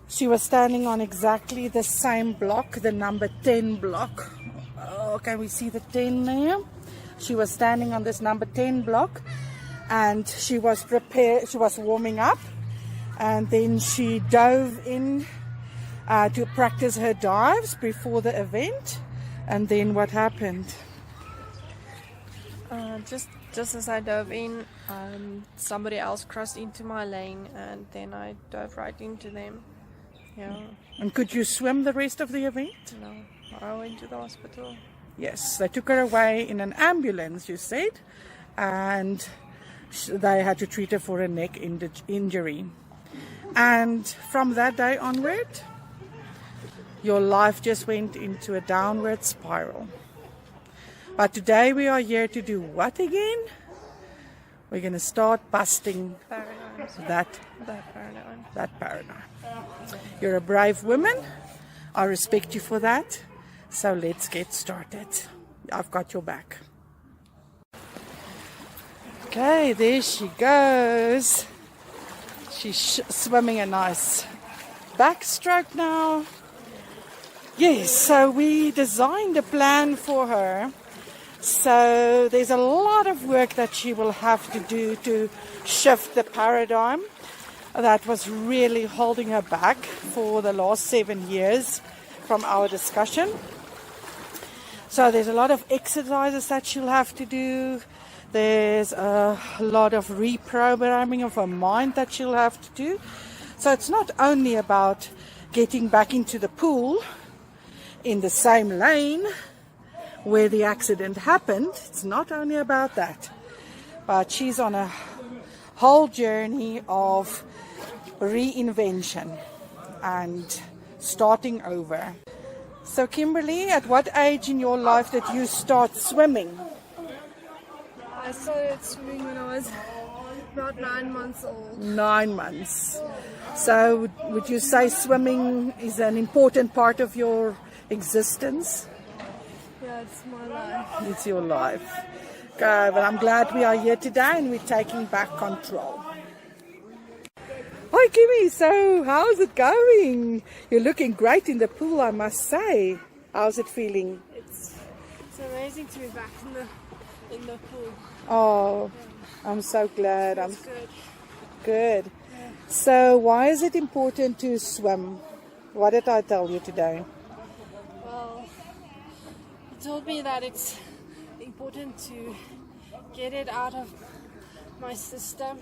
Speaker 2: she was standing on exactly the same block, the number 10 block. Oh, can we see the 10 there? She was standing on this number 10 block, and she was warming up, and then she dove in to practice her dives before the event. And then what happened?
Speaker 3: Just as I dove in, somebody else crossed into my lane, and then I dove right into them. Yeah.
Speaker 2: And could you swim the rest of the event?
Speaker 3: No, I went to the hospital.
Speaker 2: Yes, they took her away in an ambulance, you said, and they had to treat her for a neck injury. And from that day onward, your life just went into a downward spiral. But today we are here to do what again? We're going to start busting that paradigm. You're a brave woman. I respect you for that. So let's get started. I've got your back. Okay, there she goes. She's swimming a nice backstroke now. Yes, so we designed a plan for her. So there's a lot of work that she will have to do to shift the paradigm that was really holding her back for the last 7 years from our discussion. So there's a lot of exercises that she'll have to do. There's a lot of reprogramming of her mind that she'll have to do. So it's not only about getting back into the pool in the same lane where the accident happened. It's not only about that. But she's on a whole journey of reinvention and starting over. So Kimberly, at what age in your life did you start swimming?
Speaker 3: I started swimming when I was About 9 months old.
Speaker 2: 9 months. So would you say swimming is an important part of your existence?
Speaker 3: Yeah, it's my life.
Speaker 2: It's your life. Okay, but I'm glad we are here today and we're taking back control. Hi Kimmy, so how's it going? You're looking great in the pool, I must say. How's it feeling?
Speaker 3: It's amazing to be back in the pool.
Speaker 2: Oh, I'm so glad.
Speaker 3: It's good.
Speaker 2: Good.
Speaker 3: Yeah.
Speaker 2: So why is it important to swim? What did I tell you today?
Speaker 3: Well, you told me that it's important to get it out of my system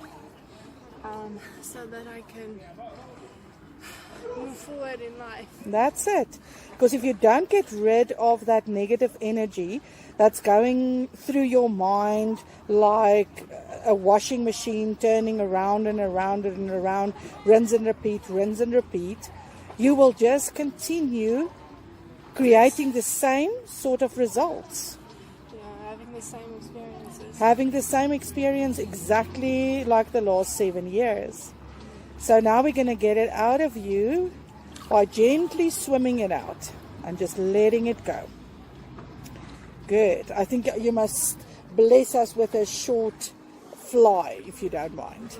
Speaker 3: so that I can move forward in life.
Speaker 2: That's it. Because if you don't get rid of that negative energy that's going through your mind like a washing machine turning around and around and around, rinse and repeat, you will just continue creating the same sort of results.
Speaker 3: Yeah, having the same experiences.
Speaker 2: Having the same experience exactly like the last 7 years. So now we're going to get it out of you by gently swimming it out and just letting it go. Good. I think you must bless us with a short fly, if you don't mind.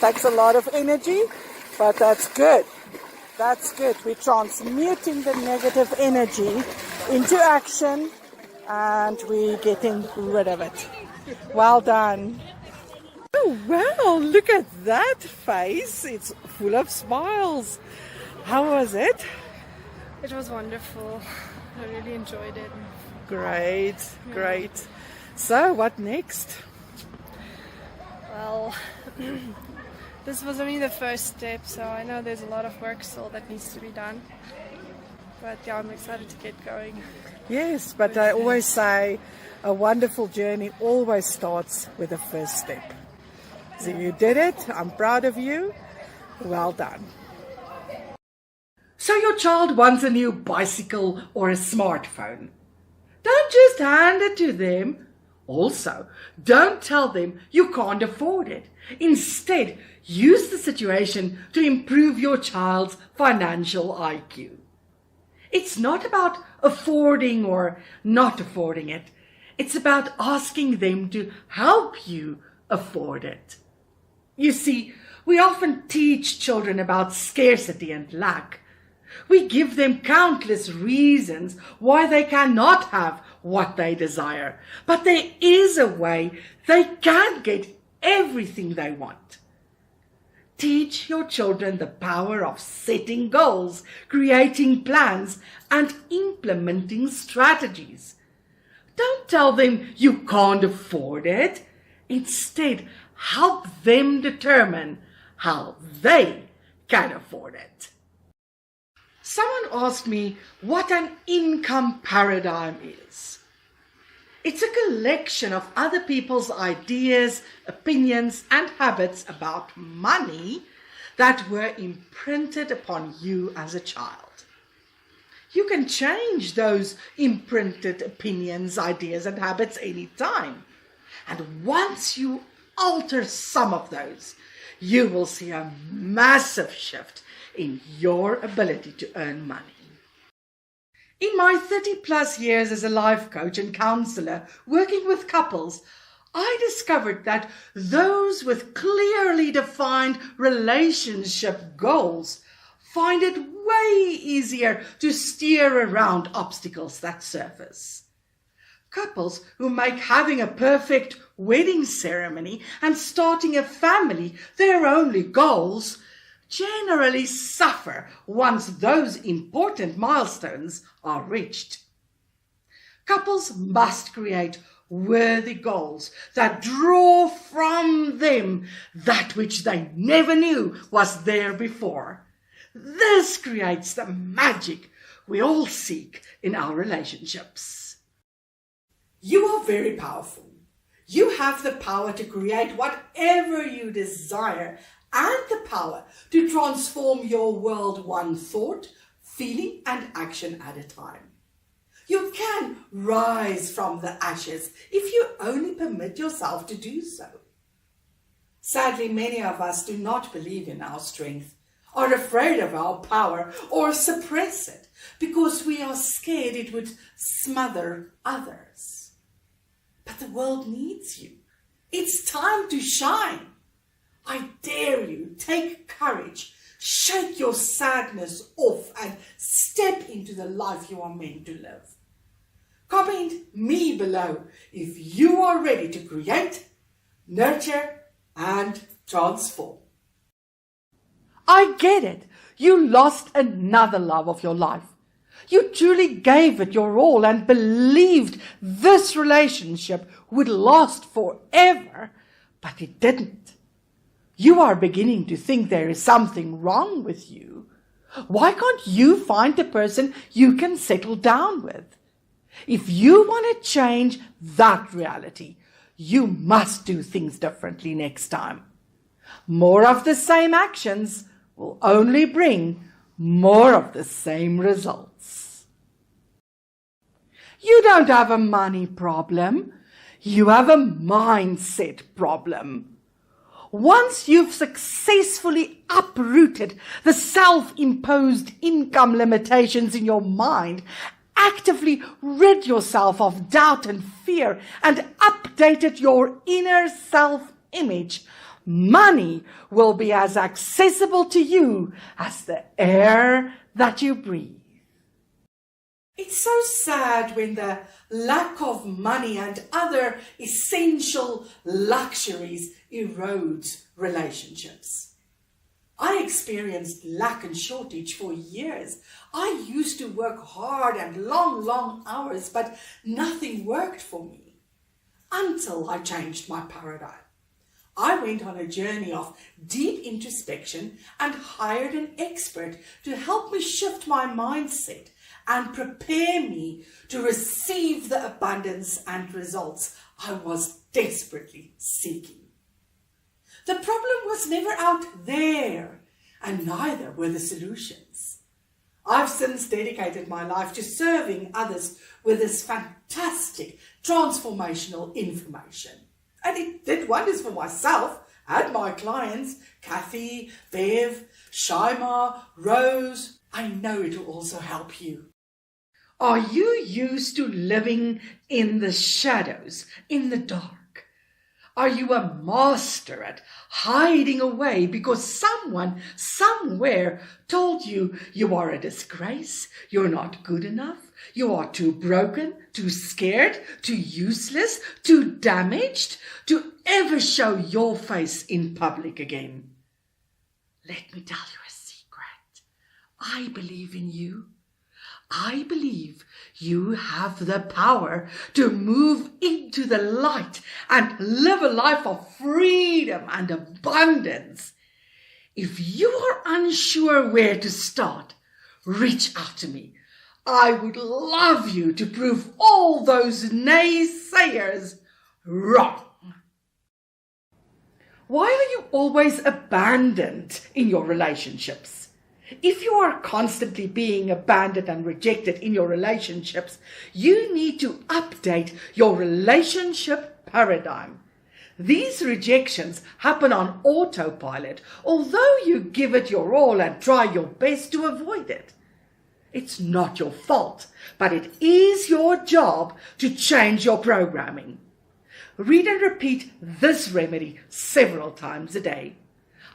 Speaker 2: Takes a lot of energy, but that's good. That's good. We're transmuting the negative energy into action and we're getting rid of it. Well done. Oh, wow, look at that face. It's full of smiles. How was it?
Speaker 3: It was wonderful. I really enjoyed it.
Speaker 2: Great, great. So, what next?
Speaker 3: Well, this was only the first step, so I know there's a lot of work still that needs to be done. But yeah, I'm excited to get going.
Speaker 2: Yes, but I always say a wonderful journey always starts with the first step. So you did it. I'm proud of you. Well done. So your child wants a new bicycle or a smartphone. Don't just hand it to them. Also, don't tell them you can't afford it. Instead, use the situation to improve your child's financial IQ. It's not about affording or not affording it. It's about asking them to help you afford it. You see, we often teach children about scarcity and lack. We give them countless reasons why they cannot have what they desire. But there is a way they can get everything they want. Teach your children the power of setting goals, creating plans, and implementing strategies. Don't tell them you can't afford it. Instead, help them determine how they can afford it. Someone asked me what an income paradigm is. It's a collection of other people's ideas, opinions, and habits about money that were imprinted upon you as a child. You can change those imprinted opinions, ideas, and habits anytime. And once you alter some of those, you will see a massive shift in your ability to earn money. In my 30 plus years as a life coach and counselor working with couples, I discovered that those with clearly defined relationship goals find it way easier to steer around obstacles that surface. Couples who make having a perfect wedding ceremony and starting a family their only goals generally suffer once those important milestones are reached. Couples must create worthy goals that draw from them that which they never knew was there before. This creates the magic we all seek in our relationships. You are very powerful. You have the power to create whatever you desire and the power to transform your world one thought, feeling, and action at a time. You can rise from the ashes if you only permit yourself to do so. Sadly, many of us do not believe in our strength, are afraid of our power, or suppress it because we are scared it would smother others. But the world needs you. It's time to shine. I dare you, take courage, shake your sadness off and step into the life you are meant to live. Comment me below if you are ready to create, nurture, and transform. I get it. You lost another love of your life. You truly gave it your all and believed this relationship would last forever, but it didn't. You are beginning to think there is something wrong with you. Why can't you find a person you can settle down with? If you want to change that reality, you must do things differently next time. More of the same actions will only bring more of the same results. You don't have a money problem. You have a mindset problem. Once you've successfully uprooted the self-imposed income limitations in your mind, actively rid yourself of doubt and fear, and updated your inner self-image, money will be as accessible to you as the air that you breathe. It's so sad when the lack of money and other essential luxuries erodes relationships. I experienced lack and shortage for years. I used to work hard and long hours, but nothing worked for me until I changed my paradigm. I went on a journey of deep introspection and hired an expert to help me shift my mindset and prepare me to receive the abundance and results I was desperately seeking. The problem was never out there, and neither were the solutions. I've since dedicated my life to serving others with this fantastic transformational information. And it did wonders for myself and my clients, Kathy, Bev, Shaima, Rose. I know it will also help you. Are you used to living in the shadows, in the dark? Are you a master at hiding away because someone somewhere told you you are a disgrace, you're not good enough, you are too broken, too scared, too useless, too damaged to ever show your face in public again? Let me tell you a secret. I believe in you. I believe you have the power to move into the light and live a life of freedom and abundance. If you are unsure where to start, reach out to me. I would love you to prove all those naysayers wrong. Why are you always abandoned in your relationships? If you are constantly being abandoned and rejected in your relationships, you need to update your relationship paradigm. These rejections happen on autopilot, although you give it your all and try your best to avoid it. It's not your fault, but it is your job to change your programming. Read and repeat this remedy several times a day.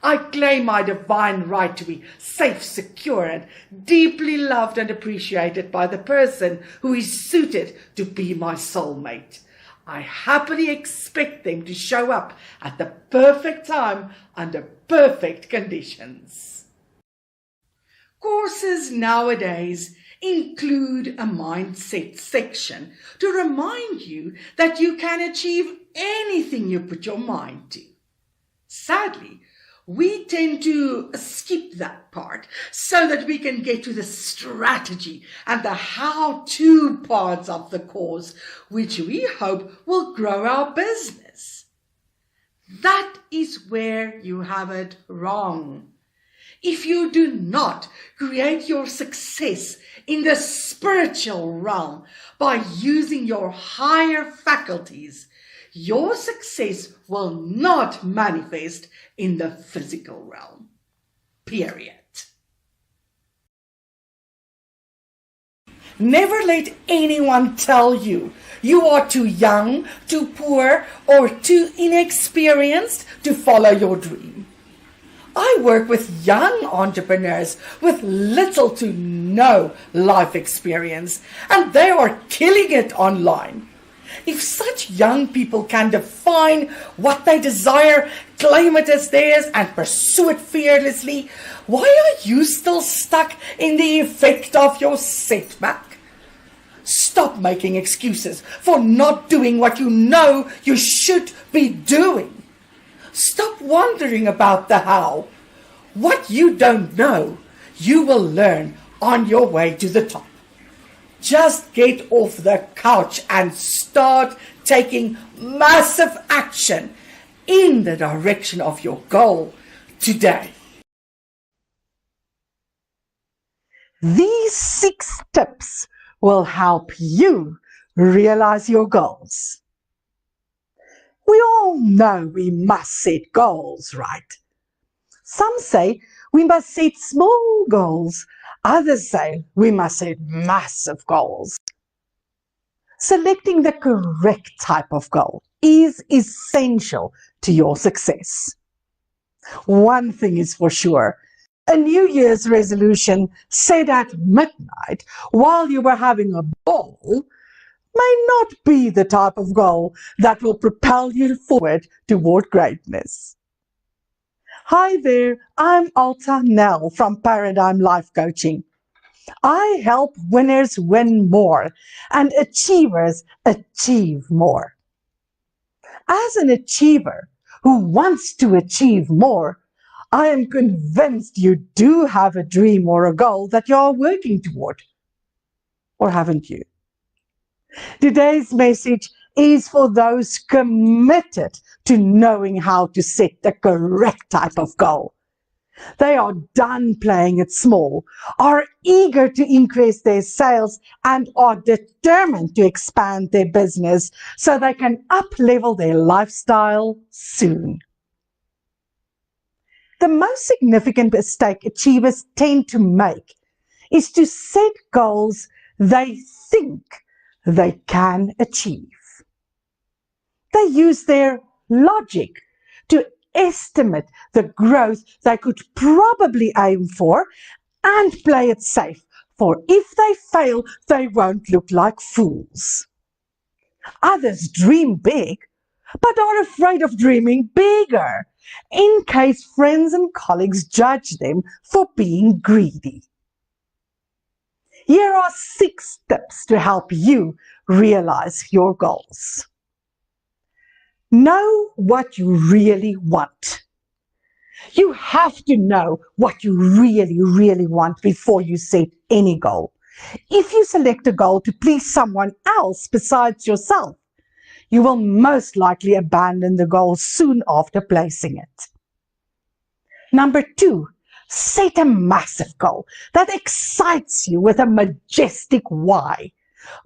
Speaker 2: I claim my divine right to be safe, secure, and deeply loved and appreciated by the person who is suited to be my soulmate. I happily expect them to show up at the perfect time under perfect conditions. Courses nowadays include a mindset section to remind you that you can achieve anything you put your mind to. Sadly, we tend to skip that part so that we can get to the strategy and the how-to parts of the course, which we hope will grow our business. That is where you have it wrong. If you do not create your success in the spiritual realm by using your higher faculties, your success will not manifest in the physical realm. Period. Never let anyone tell you you are too young, too poor, or too inexperienced to follow your dream. I work with young entrepreneurs with little to no life experience, and they are killing it online. If such young people can define what they desire, claim it as theirs, and pursue it fearlessly, why are you still stuck in the effect of your setback? Stop making excuses for not doing what you know you should be doing. Stop wondering about the how. What you don't know, you will learn on your way to the top. Just get off the couch and start taking massive action in the direction of your goal today. These 6 tips will help you realize your goals. We all know we must set goals, right? Some say we must set small goals. Others say we must set massive goals. Selecting the correct type of goal is essential to your success. One thing is for sure, a New Year's resolution set at midnight while you were having a ball may not be the type of goal that will propel you forward toward greatness. Hi there, I'm Alta Nel from Paradigm Life Coaching. I help winners win more and achievers achieve more. As an achiever who wants to achieve more, I am convinced you do have a dream or a goal that you are working toward. Or haven't you? Today's message is for those committed to knowing how to set the correct type of goal. They are done playing it small, are eager to increase their sales, and are determined to expand their business so they can up-level their lifestyle soon. The most significant mistake achievers tend to make is to set goals they think they can achieve. They use their logic to estimate the growth they could probably aim for and play it safe, for if they fail, they won't look like fools. Others dream big, but are afraid of dreaming bigger, in case friends and colleagues judge them for being greedy. Here are 6 tips to help you realize your goals. Know what you really want. You have to know what you really want before you set any goal. If you select a goal to please someone else besides yourself, you will most likely abandon the goal soon after placing it. Number 2, set a massive goal that excites you with a majestic why.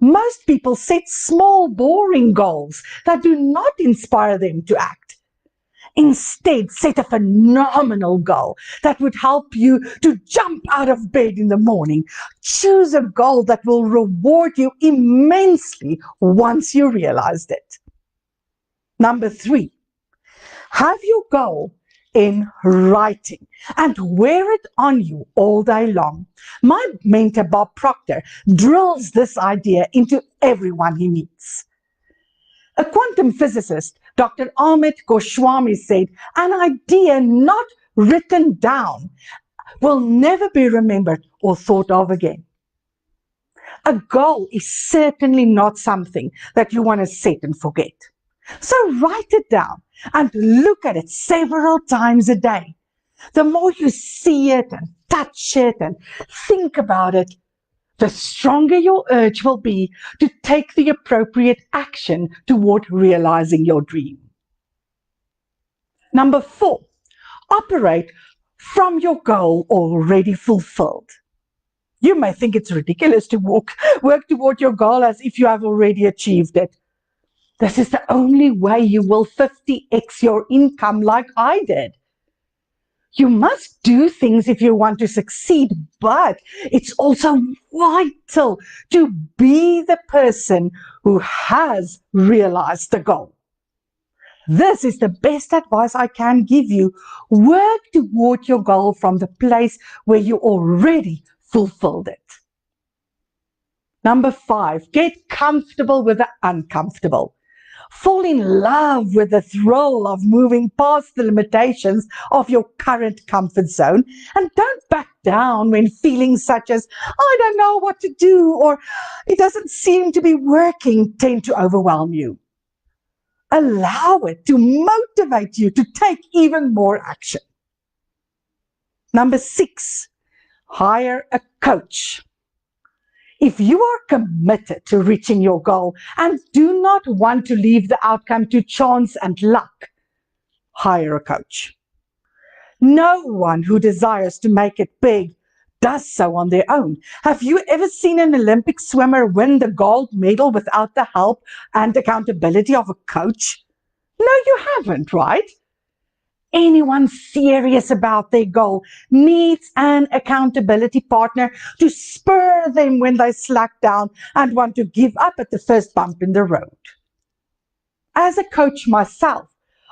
Speaker 2: Most people set small, boring goals that do not inspire them to act. Instead, set a phenomenal goal that would help you to jump out of bed in the morning. Choose a goal that will reward you immensely once you realized it. Number 3, have your goal in writing and wear it on you all day long. My mentor, Bob Proctor, drills this idea into everyone he meets. A quantum physicist, Dr. Amit Goswami, said, an idea not written down will never be remembered or thought of again. A goal is certainly not something that you want to set and forget. So write it down and look at it several times a day. The more you see it and touch it and think about it, the stronger your urge will be to take the appropriate action toward realizing your dream. Number 4, operate from your goal already fulfilled. You may think it's ridiculous to work toward your goal as if you have already achieved it. This is the only way you will 50x your income like I did. You must do things if you want to succeed, but it's also vital to be the person who has realized the goal. This is the best advice I can give you. Work toward your goal from the place where you already fulfilled it. Number 5, get comfortable with the uncomfortable. Fall in love with the thrill of moving past the limitations of your current comfort zone, and don't back down when feelings such as, I don't know what to do, or it doesn't seem to be working, tend to overwhelm you. Allow it to motivate you to take even more action. Number 6, hire a coach. If you are committed to reaching your goal and do not want to leave the outcome to chance and luck, hire a coach. No one who desires to make it big does so on their own. Have you ever seen an Olympic swimmer win the gold medal without the help and accountability of a coach? No, you haven't, right? Anyone serious about their goal needs an accountability partner to spur them when they slack down and want to give up at the first bump in the road. As a coach myself,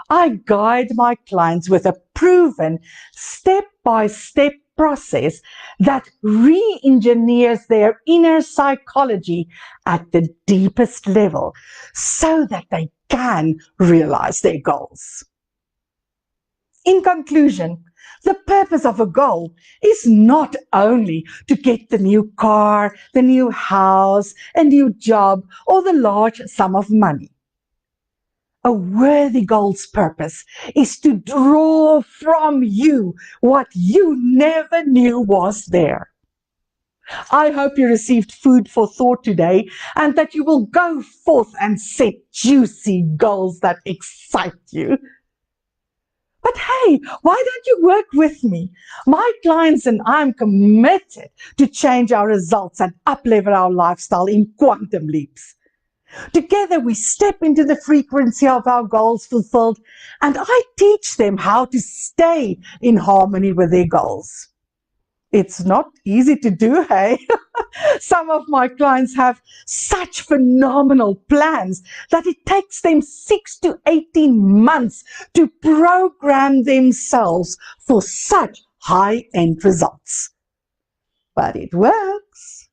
Speaker 2: I guide my clients with a proven step-by-step process that re-engineers their inner psychology at the deepest level so that they can realize their goals. In conclusion, the purpose of a goal is not only to get the new car, the new house, a new job, or the large sum of money. A worthy goal's purpose is to draw from you what you never knew was there. I hope you received food for thought today and that you will go forth and set juicy goals that excite you. But hey, why don't you work with me? My clients and I am committed to change our results and up-level our lifestyle in quantum leaps. Together, we step into the frequency of our goals fulfilled, and I teach them how to stay in harmony with their goals. It's not easy to do, hey? Some of my clients have such phenomenal plans that it takes them 6 to 18 months to program themselves for such high-end results. But it works.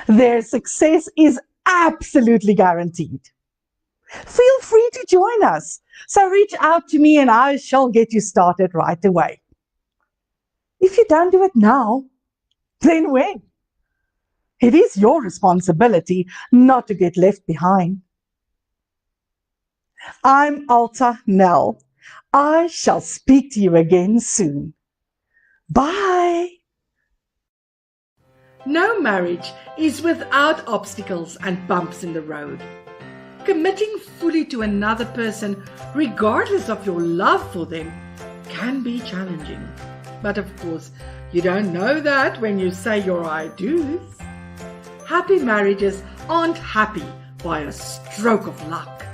Speaker 2: Their success is absolutely guaranteed. Feel free to join us. So reach out to me and I shall get you started right away. If you don't do it now, then when? It is your responsibility not to get left behind. I'm Alta Nel. I shall speak to you again soon. Bye.
Speaker 4: No marriage is without obstacles and bumps in the road. Committing fully to another person, regardless of your love for them, can be challenging. But of course, you don't know that when you say your I do's. Happy marriages aren't happy by a stroke of luck.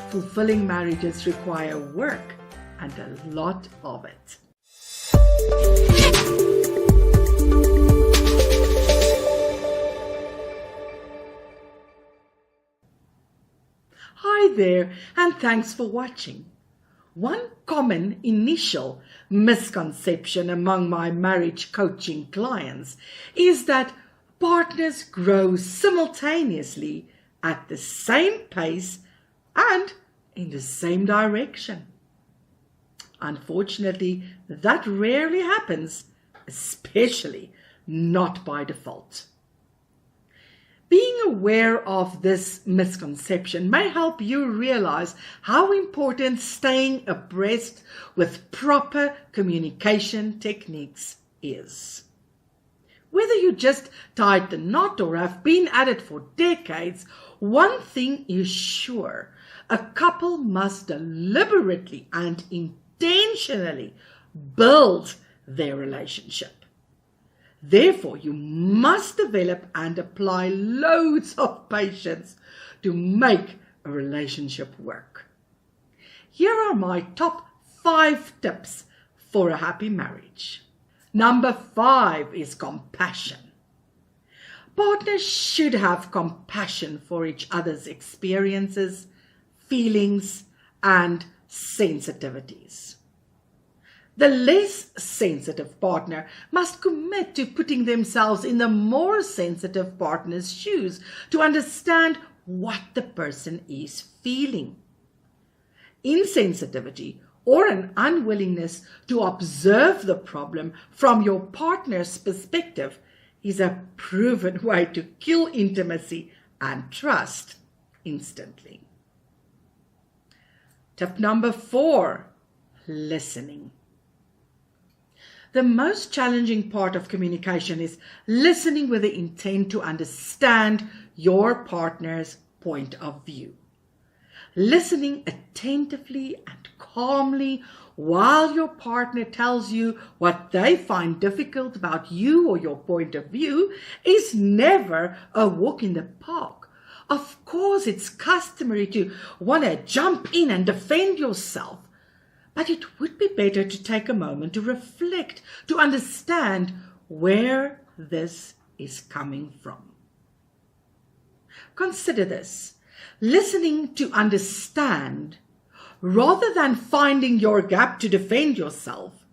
Speaker 4: Fulfilling marriages require work and a lot of it. Hi there, and thanks for watching. One common initial misconception among my marriage coaching clients is that partners grow simultaneously at the same pace and in the same direction. Unfortunately, that rarely happens, especially not by default. Being aware of this misconception may help you realize how important staying abreast with proper communication techniques is. Whether you just tied the knot or have been at it for decades, one thing is sure: a couple must deliberately and intentionally build their relationship. Therefore, you must develop and apply loads of patience to make a relationship work. Here are my top 5 tips for a happy marriage. Number 5 is compassion. Partners should have compassion for each other's experiences, feelings, and sensitivities. The less sensitive partner must commit to putting themselves in the more sensitive partner's shoes to understand what the person is feeling. Insensitivity or an unwillingness to observe the problem from your partner's perspective is a proven way to kill intimacy and trust instantly. Tip number 4, listening. The most challenging part of communication is listening with the intent to understand your partner's point of view. Listening attentively and calmly while your partner tells you what they find difficult about you or your point of view is never a walk in the park. Of course, it's customary to want to jump in and defend yourself, but it would be better to take a moment to reflect, to understand where this is coming from. Consider this. Listening to understand, rather than finding your gap to defend yourself,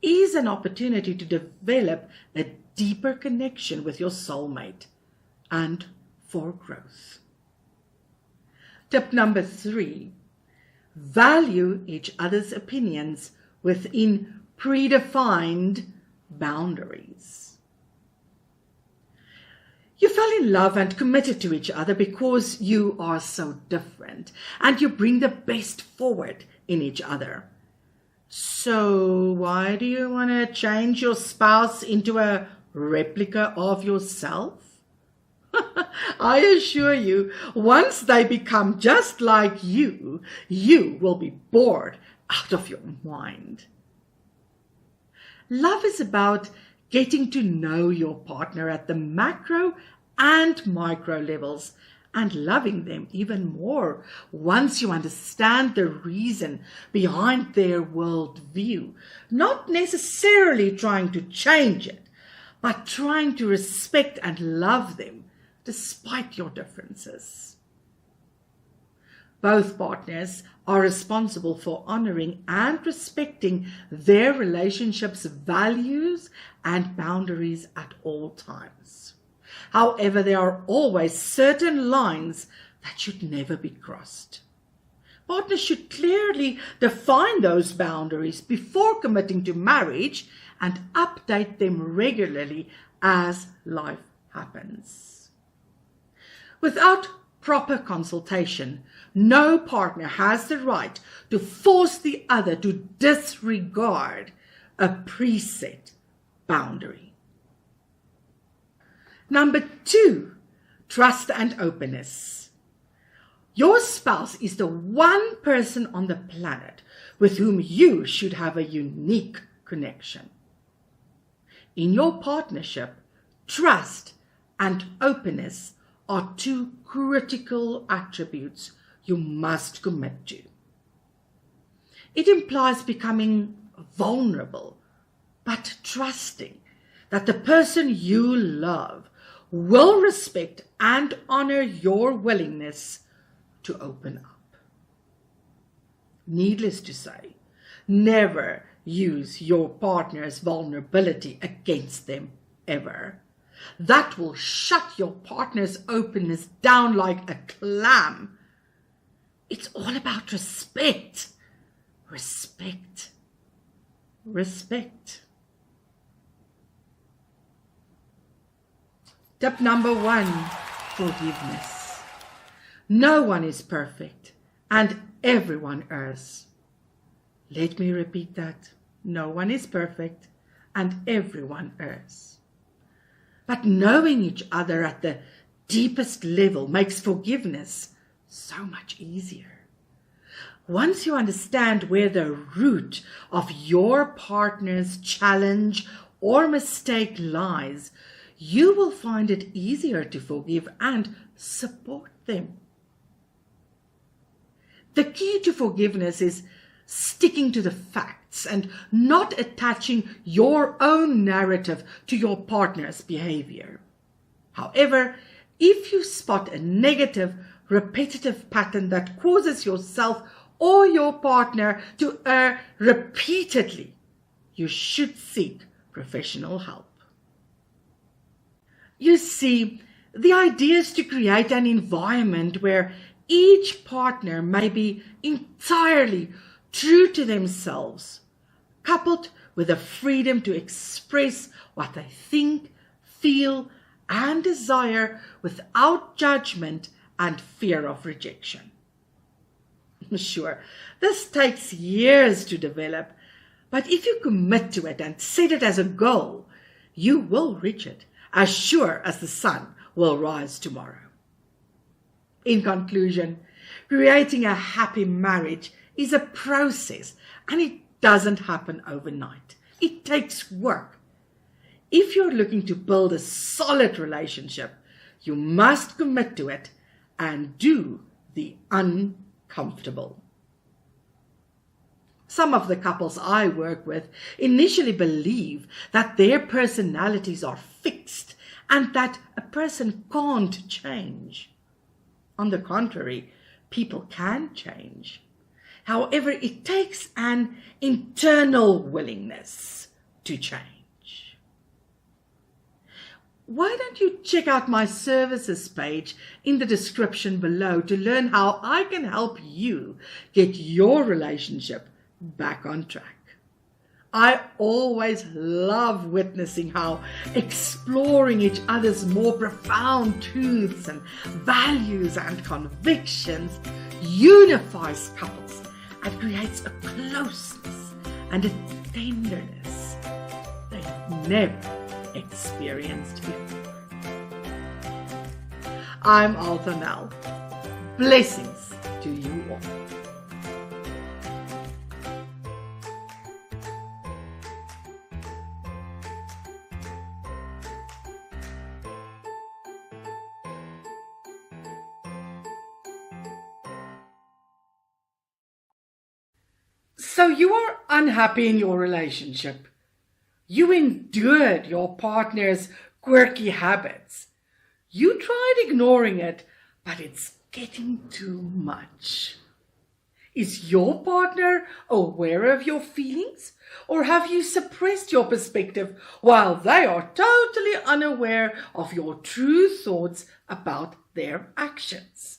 Speaker 4: is an opportunity to develop a deeper connection with your soulmate and for growth. Tip number 3, value each other's opinions within predefined boundaries. You fell in love and committed to each other because you are so different and you bring the best forward in each other. So why do you want to change your spouse into a replica of yourself? I assure you, once they become just like you, you will be bored out of your mind. Love is about getting to know your partner at the macro and micro levels and loving them even more once you understand the reason behind their worldview, not necessarily trying to change it, but trying to respect and love them despite your differences. Both partners are responsible for honoring and respecting their relationship's values and boundaries at all times. However, there are always certain lines that should never be crossed. Partners should clearly define those boundaries before committing to marriage and update them regularly as life happens. Without proper consultation, no partner has the right to force the other to disregard a preset boundary. Number 2, trust and openness. Your spouse is the one person on the planet with whom you should have a unique connection. In your partnership, trust and openness are 2 critical attributes you must commit to. It implies becoming vulnerable, but trusting that the person you love will respect and honor your willingness to open up. Needless to say, never use your partner's vulnerability against them ever. That will shut your partner's openness down like a clam. It's all about respect. Respect. Respect. Tip number 1, forgiveness. No one is perfect and everyone errs. Let me repeat that. No one is perfect and everyone errs. But knowing each other at the deepest level makes forgiveness so much easier. Once you understand where the root of your partner's challenge or mistake lies, you will find it easier to forgive and support them. The key to forgiveness is sticking to the facts and not attaching your own narrative to your partner's behavior. However, if you spot a negative, repetitive pattern that causes yourself or your partner to err repeatedly, you should seek professional help. You see, the idea is to create an environment where each partner may be entirely true to themselves, coupled with the freedom to express what they think, feel, and desire without judgment and fear of rejection. Sure, this takes years to develop, but if you commit to it and set it as a goal, you will reach it, as sure as the sun will rise tomorrow. In conclusion, creating a happy marriage is a process, and it doesn't happen overnight. It takes work. If you're looking to build a solid relationship, you must commit to it and do the uncomfortable. Some of the couples I work with initially believe that their personalities are fixed and that a person can't change. On the contrary, people can change. However, it takes an internal willingness to change. Why don't you check out my services page in the description below to learn how I can help you get your relationship back on track. I always love witnessing how exploring each other's more profound truths and values and convictions unifies couples and creates a closeness and a tenderness they've never experienced before. I'm Alta Nel. Blessings to you all. So you are unhappy in your relationship. You endured your partner's quirky habits. You tried ignoring it, but it's getting too much. Is your partner aware of your feelings, or have you suppressed your perspective while they are totally unaware of your true thoughts about their actions?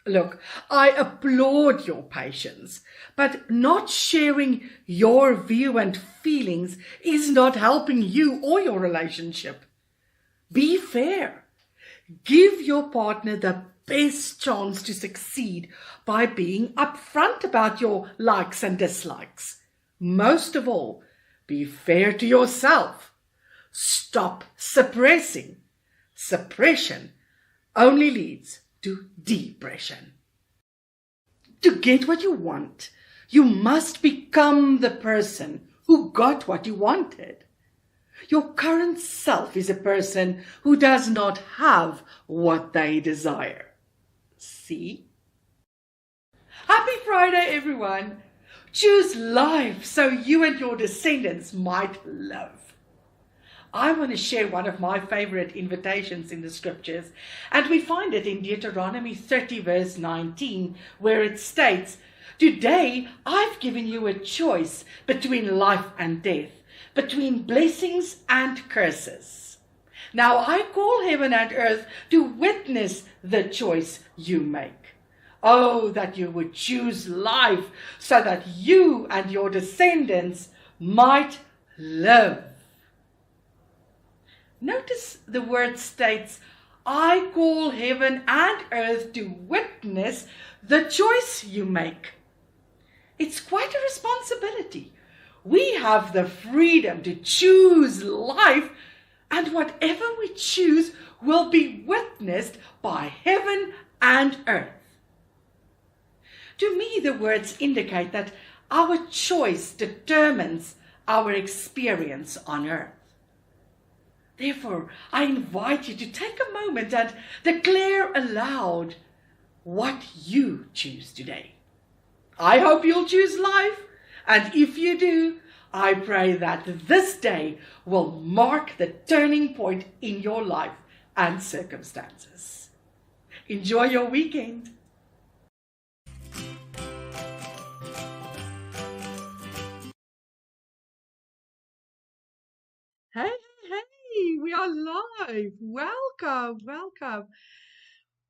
Speaker 4: Look, I applaud your patience, but not sharing your view and feelings is not helping you or your relationship. Be fair. Give your partner the best chance to succeed by being upfront about your likes and dislikes. Most of all, be fair to yourself. Stop suppressing. Suppression only leads to depression. To get what you want, you must become the person who got what you wanted. Your current self is a person who does not have what they desire. See? Happy Friday, everyone. Choose life so you and your descendants might live. I want to share one of my favorite invitations in the scriptures, and we find it in Deuteronomy 30 verse 19, where it states, "Today I've given you a choice between life and death, between blessings and curses. Now I call heaven and earth to witness the choice you make. Oh, that you would choose life so that you and your descendants might live." Notice the word states, "I call heaven and earth to witness the choice you make." It's quite a responsibility. We have the freedom to choose life, and whatever we choose will be witnessed by heaven and earth.
Speaker 2: To me, the words indicate that our choice determines our experience on earth. Therefore, I invite you to take a moment and declare aloud what you choose today. I hope you'll choose life, and if you do, I pray that this day will mark the turning point in your life and circumstances. Enjoy your weekend.
Speaker 4: Hey, hey, we are live. Welcome.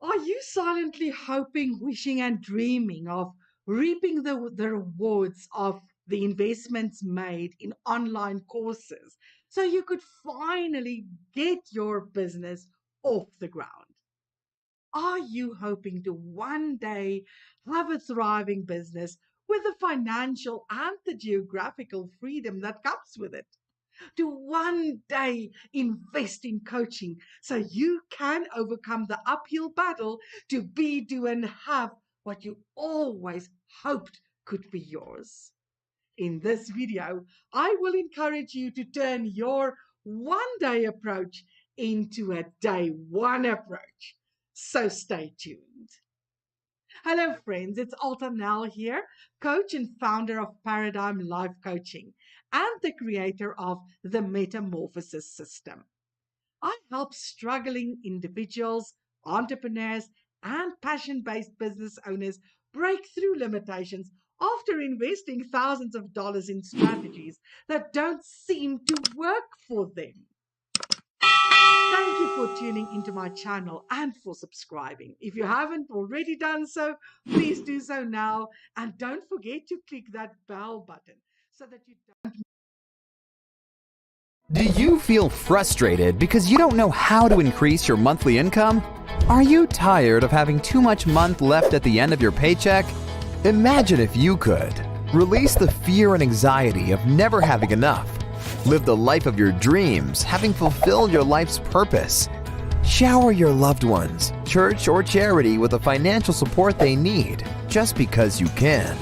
Speaker 4: Are you silently hoping, wishing, and dreaming of reaping the rewards of the investments made in online courses so you could finally get your business off the ground? Are you hoping to one day have a thriving business with the financial and the geographical freedom that comes with it? To one day invest in coaching so you can overcome the uphill battle to be, do, and have what you always hoped could be yours. In this video, I will encourage you to turn your one day approach into a day one approach. So stay tuned. Hello, friends. It's Alta Nel here, coach and founder of Paradigm Life Coaching and the creator of the Metamorphosis System. I help struggling individuals, entrepreneurs, and passion based business owners break through limitations after investing thousands of dollars in strategies that don't seem to work for them. Thank you for tuning into my channel and for subscribing. If you haven't already done so, please do so now. And don't forget to click that bell button so that you don't.
Speaker 1: Do you feel frustrated because you don't know how to increase your monthly income? Are you tired of having too much month left at the end of your paycheck? Imagine if you could. Release the fear and anxiety of never having enough. Live the life of your dreams, having fulfilled your life's purpose. Shower your loved ones, church or charity with the financial support they need, just because you can.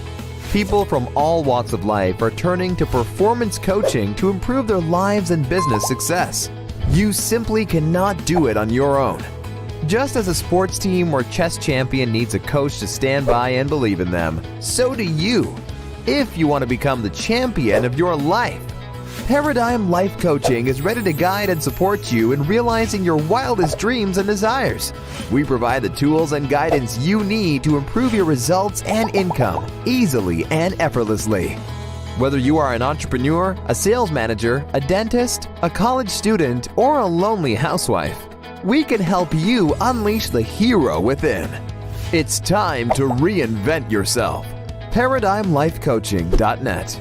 Speaker 1: People from all walks of life are turning to performance coaching to improve their lives and business success. You simply cannot do it on your own. Just as a sports team or chess champion needs a coach to stand by and believe in them, so do you, if you want to become the champion of your life. Paradigm Life Coaching is ready to guide and support you in realizing your wildest dreams and desires. We provide the tools and guidance you need to improve your results and income easily and effortlessly. Whether you are an entrepreneur, a sales manager, a dentist, a college student, or a lonely housewife, we can help you unleash the hero within. It's time to reinvent yourself. ParadigmLifeCoaching.net